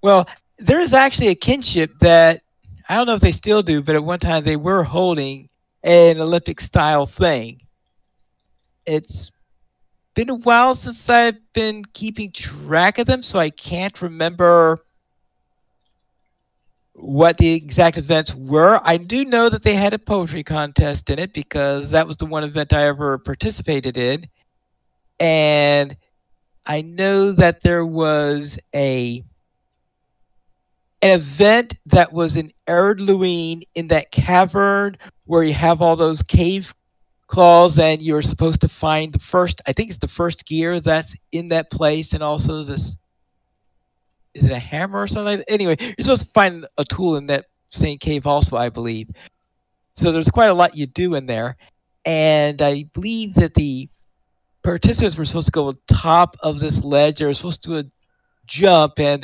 Well, there is actually a kinship that, I don't know if they still do, but at one time they were holding an Olympic style thing. It's been a while since I've been keeping track of them, so I can't remember what the exact events were. I do know that they had a poetry contest in it because that was the one event I ever participated in. And I know that there was an event that was in Erdluin in that cavern where you have all those cave claws, and you're supposed to find the first. I think it's the first gear that's in that place, and also this. Is it a hammer or something like that? Anyway, you're supposed to find a tool in that same cave, also, I believe. So there's quite a lot you do in there, and I believe that the participants were supposed to go on top of this ledge. They were supposed to do a jump, and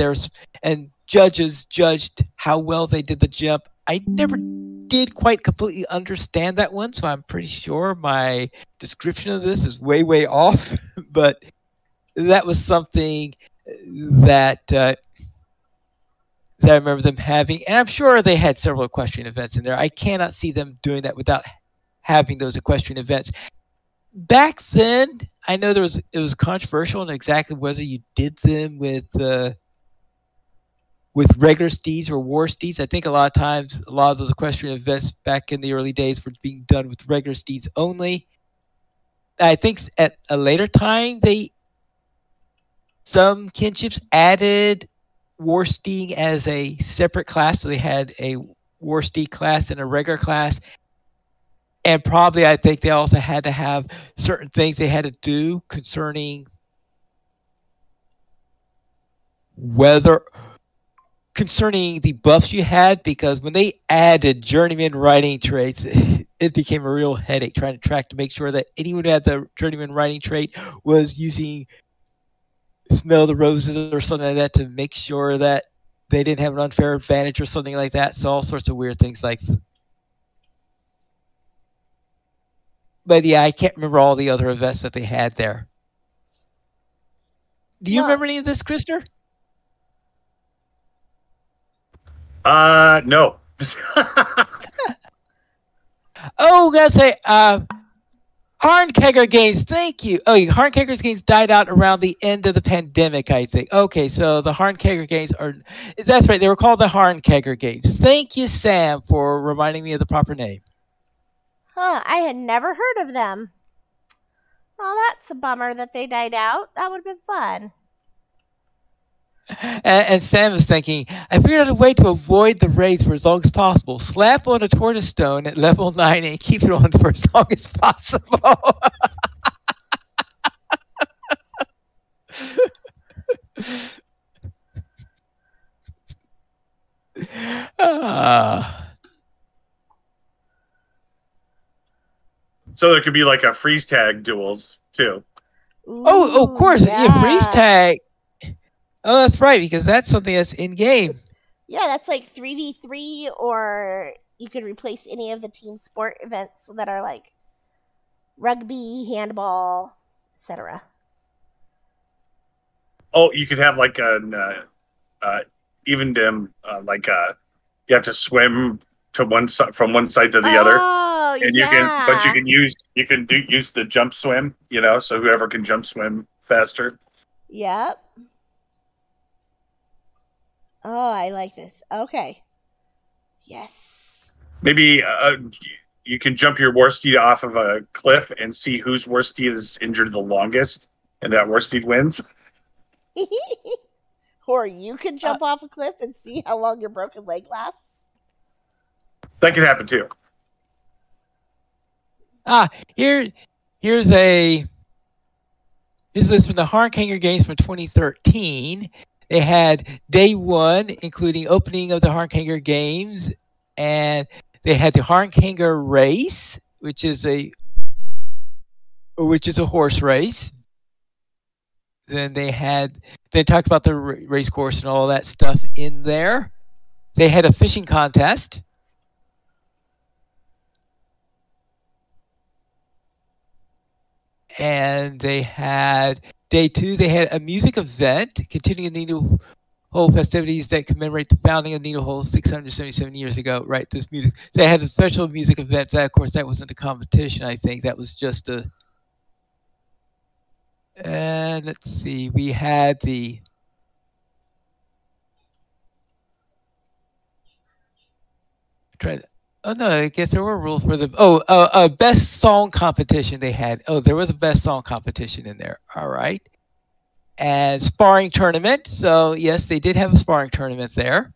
judges judged how well they did the jump. I never did quite completely understand that one, so I'm pretty sure my description of this is way off. But that was something that that I remember them having, and I'm sure they had several equestrian events in there. I cannot see them doing that without having those equestrian events. Back then, I know it was controversial on exactly whether you did them with regular steeds or war steeds. I think a lot of times, a lot of those equestrian events back in the early days were being done with regular steeds only. I think at a later time, some kinships added war steeding as a separate class, so they had a war steed class and a regular class. And probably, I think they also had to have certain things they had to do concerning the buffs you had, because when they added journeyman riding traits, it became a real headache trying to track to make sure that anyone who had the journeyman riding trait was using smell the roses or something like that to make sure that they didn't have an unfair advantage or something like that. So all sorts of weird things like that. But yeah, I can't remember all the other events that they had there. Do you remember any of this, Krister? No. Oh, gotta say, Harnkegger games. Thank you. Oh, Harnkegger's games died out around the end of the pandemic, I think. Okay, so the Harnkegger games that's right. They were called the Harnkegger games. Thank you, Sam, for reminding me of the proper name. Huh, I had never heard of them. Oh, that's a bummer that they died out. That would have been fun. And Sam is thinking, I figured out a way to avoid the raids for as long as possible. Slap on a tortoise stone at level 9 and keep it on for as long as possible. So there could be like a freeze tag duels too. Oh, of course. Yeah, freeze tag. Oh, that's right, because that's something that's in game. Yeah, that's like 3v3, or you could replace any of the team sport events that are like rugby, handball, etc. Oh, you could have like an even you have to swim to one side from one side to the other. Oh, and you can use the jump swim, so whoever can jump swim faster. Yep. Oh, I like this. Okay. Yes. Maybe you can jump your war steed off of a cliff and see whose war steed is injured the longest, and that war steed wins. Or you can jump off a cliff and see how long your broken leg lasts. That could happen too. Here's this from the Harnkegger games from 2013. They had day 1, including opening of the Harnkegger games, and they had the Harnkegger race, which is a horse race. Then they talked about the race course and all that stuff in there. They had a fishing contest. And they had day 2, they had a music event continuing the Needle Hole festivities that commemorate the founding of Needle Hole 677 years ago. Right, this music. So they had a special music event. That, of course, that wasn't a competition. I think that was just a. And let's see, we had the. Oh no, I guess there were rules for the best song competition they had. Oh, there was a best song competition in there. All right. And sparring tournament. So yes, they did have a sparring tournament there.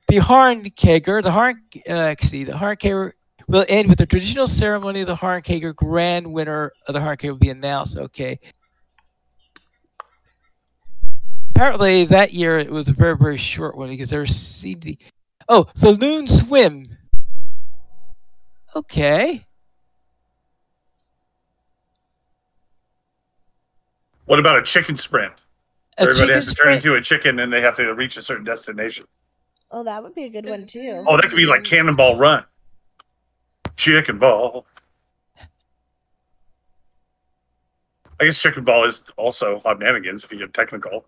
The Harnkager, the Harnkager will end with the traditional ceremony of the Harnkager. Grand winner of the Harnkager will be announced. Okay. Apparently, that year it was a very, very short one because there seemed to be. Oh, Saloon Swim. Okay. What about a chicken sprint? A Everybody chicken has to turn sprint. into a chicken and they have to reach a certain destination. Oh, that would be a good one too. Oh, that could be like Cannonball Run. Chicken Ball. I guess Chicken Ball is also Hobnanigans if you get technical.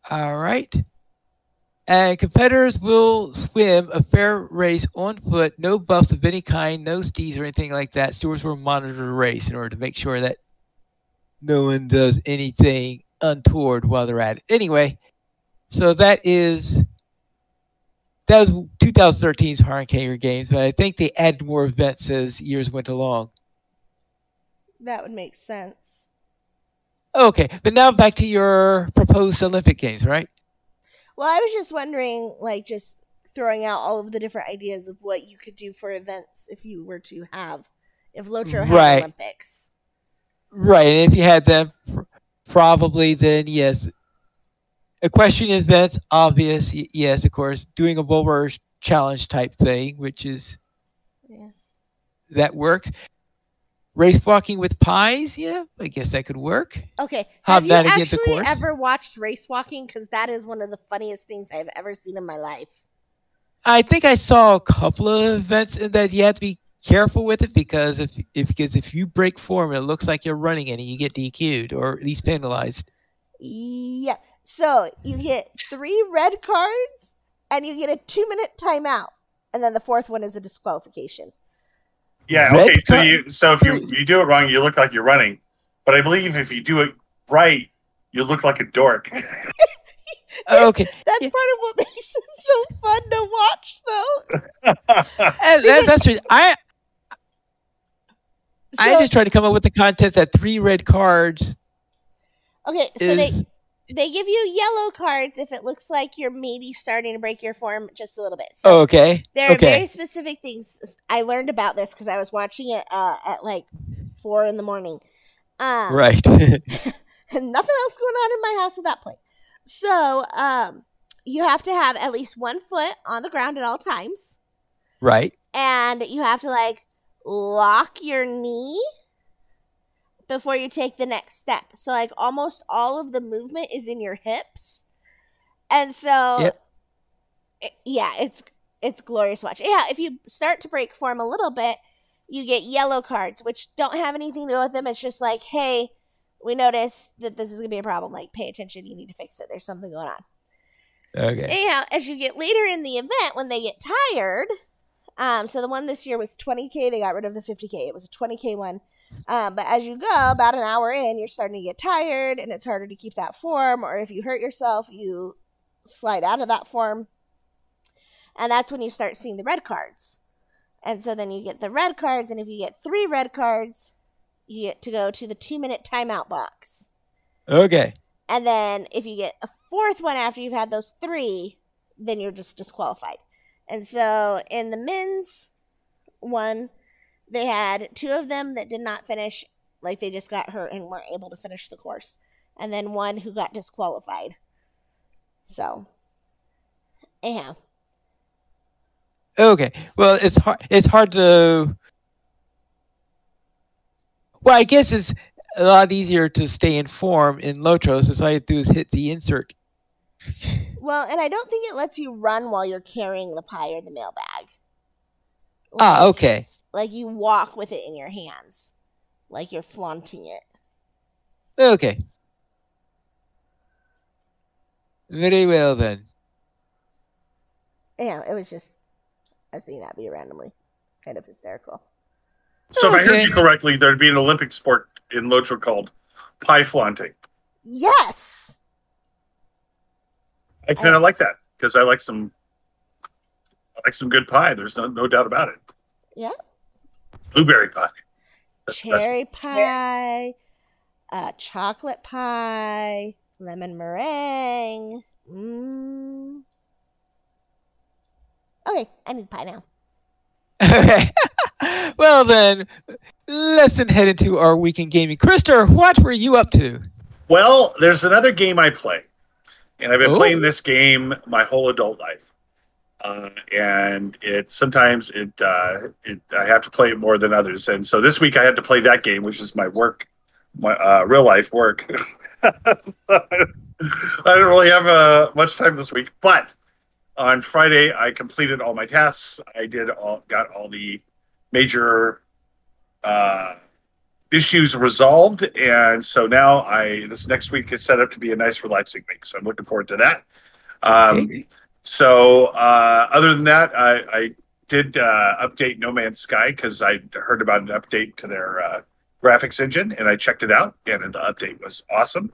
All right. And competitors will swim a fair race on foot, no buffs of any kind, no steeds or anything like that. Stewards will monitor the race in order to make sure that no one does anything untoward while they're at it. Anyway, so that was 2013's Harnkager Games, but I think they added more events as years went along. That would make sense. Okay, but now back to your proposed Olympic Games, right? Well, I was just wondering, like, just throwing out all of the different ideas of what you could do for events if you were to have, if LOTRO had Right. Olympics. Right, and if you had them, probably then, yes. Equestrian events, obvious, yes, of course. Doing a bull rush challenge type thing, which is, Yeah. that works. Race walking with pies, yeah, I guess that could work. Okay. Have you Hobnanigans, of actually course. ever watched race walking? Because that is one of the funniest things I've ever seen in my life. I think I saw a couple of events in that you have to be careful with it because if you break form, it looks like you're running and you get DQ'd or at least penalized. Yeah. So you get 3 red cards and you get a 2-minute timeout. And then the 4th one is a disqualification. Yeah, Red okay. So if card- you do it wrong, you look like you're running. But I believe if you do it right, you look like a dork. Okay. That's Yeah. part of what makes it so fun to watch, though. That's true. I just try to come up with the content that 3 red cards Okay, so is. they give you yellow cards if it looks like you're maybe starting to break your form just a little bit. So Okay. there are Okay. very specific things. I learned about this because I was watching it at like 4 in the morning. Right. And nothing else going on in my house at that point. So you have to have at least 1 foot on the ground at all times. Right. And you have to like lock your knee before you take the next step. So like almost all of the movement is in your hips. And so Yep. Yeah, it's glorious to watch. Yeah, if you start to break form a little bit, you get yellow cards, which don't have anything to do with them. It's just like, hey, we noticed that this is going to be a problem. Like, pay attention. You need to fix it. There's something going on. Okay. Anyhow, as you get later in the event, when they get tired, so the one this year was 20K. They got rid of the 50K. It was a 20K one. But as you go, about an hour in, you're starting to get tired, and it's harder to keep that form. Or if you hurt yourself, you slide out of that form. And that's when you start seeing the red cards. And so then you get the red cards, and if you get 3 red cards, you get to go to the 2-minute timeout box. Okay. And then if you get a 4th one after you've had those 3, then you're just disqualified. And so in the men's one, they had 2 of them that did not finish, like they just got hurt and weren't able to finish the course. And then 1 who got disqualified. So, anyhow. Okay. Well, it's hard to. Well, I guess it's a lot easier to stay informed in LOTRO, so all you have to do is hit the insert. Well, and I don't think it lets you run while you're carrying the pie or the mailbag. Okay. Like you walk with it in your hands. Like you're flaunting it. Okay. Very well then. Yeah, it was just, I was thinking that'd be randomly kind of hysterical. So if I heard Okay. you correctly, there'd be an Olympic sport in LOTRO called pie flaunting. Yes! I kind of like that because I like some good pie. There's no doubt about it. Yeah. Blueberry pie. That's the best Cherry pie, chocolate pie, Lemon meringue. Mm. Okay, I need pie now. Okay. Well then, let's then head into our weekend gaming. Krister, what were you up to? Well, there's another game I play, and I've been Oh, playing this game my whole adult life. And I have to play it more than others, and so this week I had to play that game, which is my work, my real life work. I didn't really have much time this week, but on Friday I completed all my tasks. Got all the major uh, issues resolved, and so now this next week is set up to be a nice, relaxing week. So I'm looking forward to that. Um, okay. so other than that, I did update No Man's Sky because I heard about an update to their graphics engine, and I checked it out, and the update was awesome.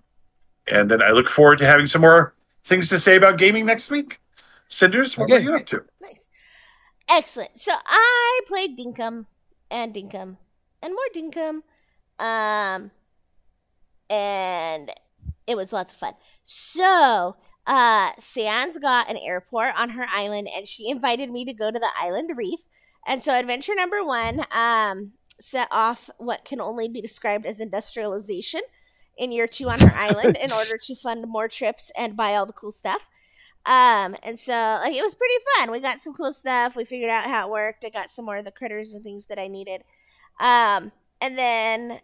And then I look forward to having some more things to say about gaming next week. Cinders, what were Okay. you up to? Nice. Excellent. So I played Dinkum and Dinkum and more Dinkum. And it was lots of fun. So, Sans got an airport on her island and she invited me to go to the island reef. And so adventure number 1, set off what can only be described as industrialization in year 2 on her island in order to fund more trips and buy all the cool stuff. And so like it was pretty fun. We got some cool stuff. We figured out how it worked. I got some more of the critters and things that I needed. And then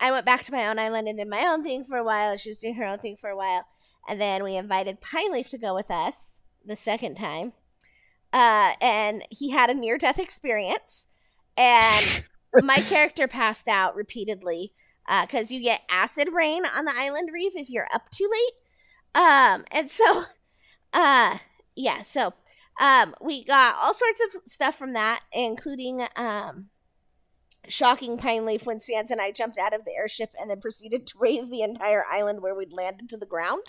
I went back to my own island and did my own thing for a while. She was doing her own thing for a while. And then we invited Pineleaf to go with us the second time. And he had a near-death experience. And my character passed out repeatedly because you get acid rain on the island reef if you're up too late. And so, yeah, so we got all sorts of stuff from that, including shocking Pineleaf when Sans and I jumped out of the airship and then proceeded to raise the entire island where we'd landed to the ground,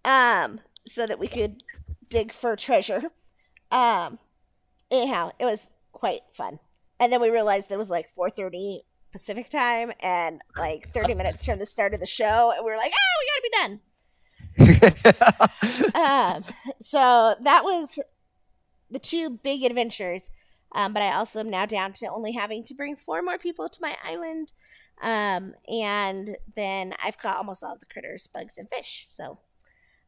so that we could dig for treasure. Anyhow, it was quite fun. And then we realized that it was like 4:30 Pacific time and like 30 minutes from the start of the show, and we were like, we gotta be done. So that was the 2 big adventures. But I also am now down to only having to bring 4 more people to my island. And then I've got almost all of the critters, bugs, and fish. So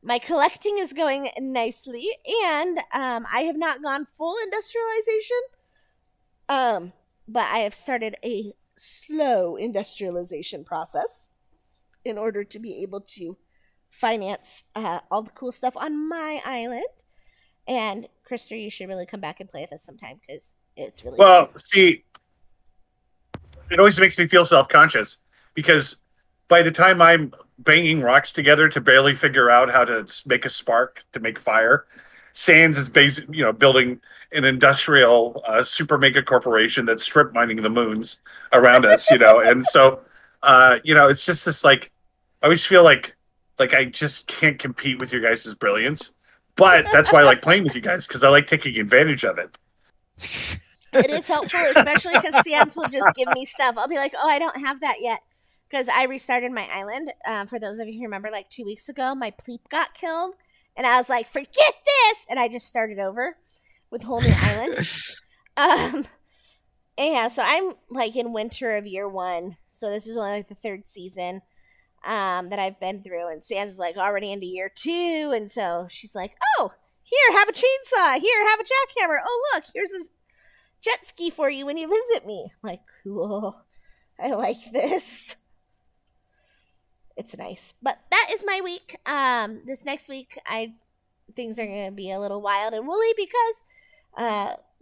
my collecting is going nicely. And I have not gone full industrialization. But I have started a slow industrialization process in order to be able to finance all the cool stuff on my island. And Krister, you should really come back and play with us sometime because it's really Well, see, it always makes me feel self-conscious because by the time I'm banging rocks together to barely figure out how to make a spark to make fire, Sans is building an industrial super mega corporation that's strip mining the moons around us, and so it's just this like I always feel like I just can't compete with your guys' brilliance. But that's why I like playing with you guys, because I like taking advantage of it. It is helpful, especially because Sans will just give me stuff. I'll be like, I don't have that yet. Because I restarted my island. For those of you who remember, like 2 weeks ago, my pleep got killed. And I was like, forget this! And I just started over with whole new island. Anyhow, so I'm like in winter of year 1. So this is only like the 3rd season that I've been through, and Sans is like already into year 2, and so she's like, here, have a chainsaw, here, have a jackhammer, look, here's a jet ski for you when you visit me. I'm like, cool, I like this. It's nice. But that is my week. This next week things are gonna be a little wild and woolly because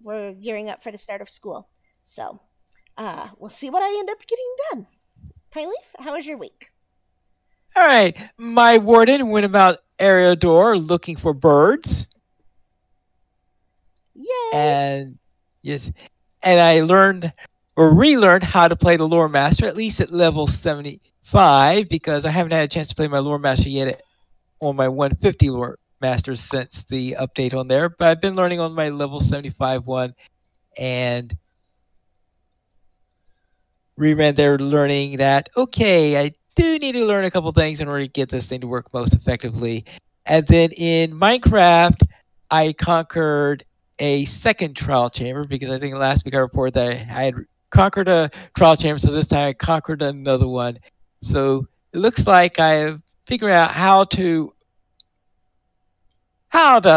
we're gearing up for the start of school. So we'll see what I end up getting done. Pineleaf, how was your week? All right. My warden went about Eriador looking for birds. Yay! And yes, and I learned or relearned how to play the lore master at least at level 75 because I haven't had a chance to play my lore master yet on my 150 lore master since the update on there. But I've been learning on my level 75 one, and reran there learning that okay, I do need to learn a couple things in order to get this thing to work most effectively. And then in Minecraft, I conquered a second trial chamber because I think last week I reported that I had conquered a trial chamber, so this time I conquered another one. So it looks like I've figured out how to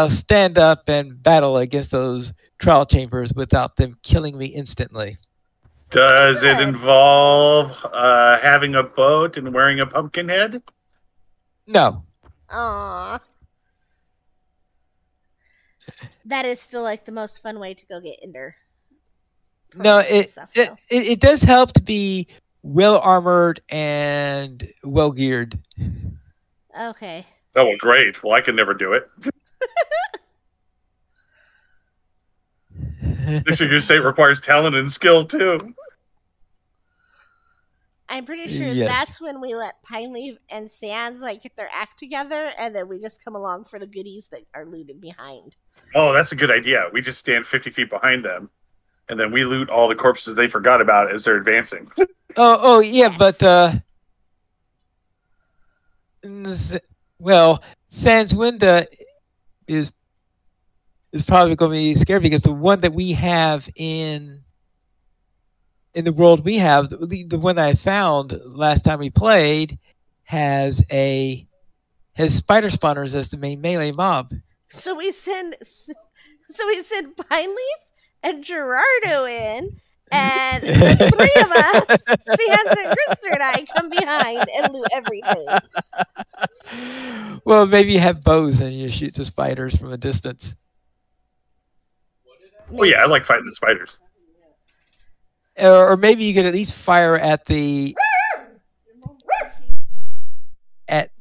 stand up and battle against those trial chambers without them killing me instantly. Does it Good. involve having a boat and wearing a pumpkin head? No, Aww. That is still like the most fun way to go get Ender no, pearls and it stuff. it, So. it it does help to be well armored and well geared. Okay. Oh, well, great. Well, I can never do it. This you say it requires talent and skill too. I'm pretty sure Yes. that's when we let Pineleaf and Sans like get their act together, and then we just come along for the goodies that are looted behind. Oh, that's a good idea. We just stand 50 feet behind them, and then we loot all the corpses they forgot about as they're advancing. Oh yeah, Yes. but well, Sans Winda is is probably going to be scared because the one that we have in the world we have, the one I found last time we played, has a has spider spawners as the main melee mob. So we send Pineleaf and Gerardo in, and the three of us, Sans and Krister and I, come behind and loot everything. Well, maybe you have bows and you shoot the spiders from a distance. Oh yeah, I like fighting the spiders. Or maybe you could at least fire at the at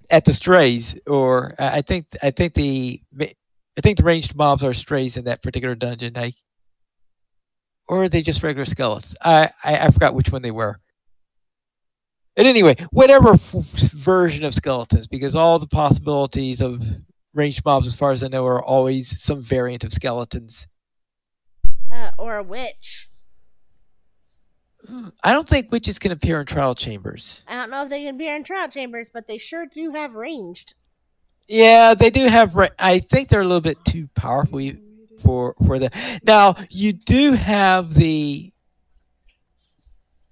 at the strays. Or I think the ranged mobs are strays in that particular dungeon. Or are they just regular skeletons? I forgot which one they were. And anyway, whatever version of skeletons, because all the possibilities of ranged mobs, as far as I know, are always some variant of skeletons. Or a witch. I don't think witches can appear in trial chambers. I don't know if they can be in trial chambers, but they sure do have ranged. Yeah, they do have. I think they're a little bit too powerful for the. Now you do have the.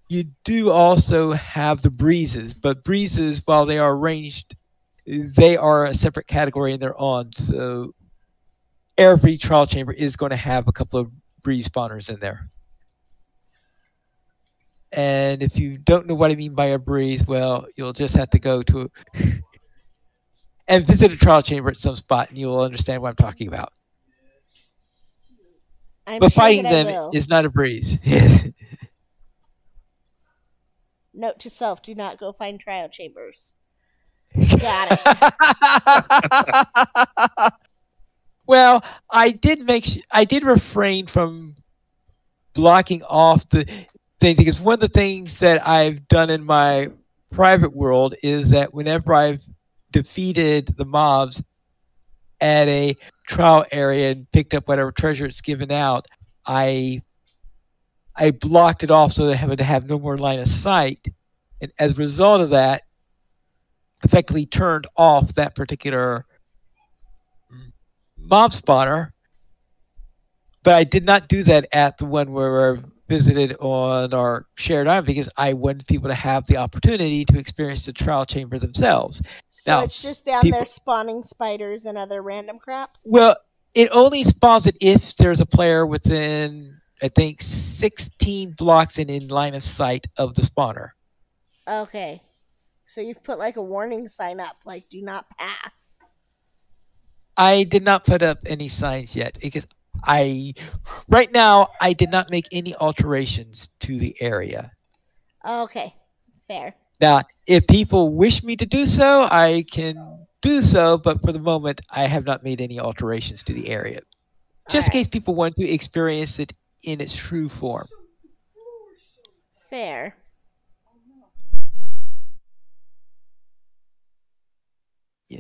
You do also have the breezes, but breezes, while they are ranged, they are a separate category in their own. So every trial chamber is going to have a couple of breeze spawners in there. And if you don't know what I mean by a breeze, well, you'll just have to go to and visit a trial chamber at some spot, and you will understand what I'm talking about. I'm But sure fighting that I them will. is not a breeze. Note to self: do not go find trial chambers. Got it. Well, I did refrain from blocking off the things because one of the things that I've done in my private world is that whenever I've defeated the mobs at a trial area and picked up whatever treasure it's given out, I blocked it off so that I would have no more line of sight, and as a result of that, effectively turned off that particular mob spawner. But I did not do that at the one where I visited on our shared island because I wanted people to have the opportunity to experience the trial chamber themselves. So Now, it's just down people- there spawning spiders and other random crap. Well, it only spawns it if there's a player within, I think, 16 blocks and in line of sight of the spawner. Okay. So you've put like a warning sign up, like "Do not pass." I did not put up any signs yet because right now, I did not make any alterations to the area. Okay, fair. Now, if people wish me to do so, I can do so, but for the moment, I have not made any alterations to the area. Just in Alright. case people want to experience it in its true form. Fair. Yeah.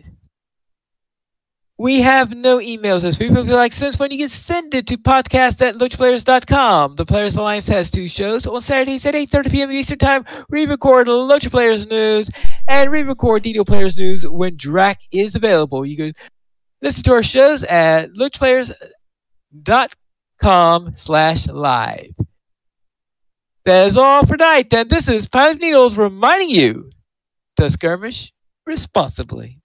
We have no emails this week. If you like since when you can send it to podcast@lotraplayers.com. The Players Alliance has two shows. On Saturdays at 8:30 p.m. Eastern Time, we record Lotra Players News and we record DDO Players News when Drac is available. You can listen to our shows at lotraplayers.com/live. That is all for tonight. Then this is Pilot Needles reminding you to skirmish responsibly.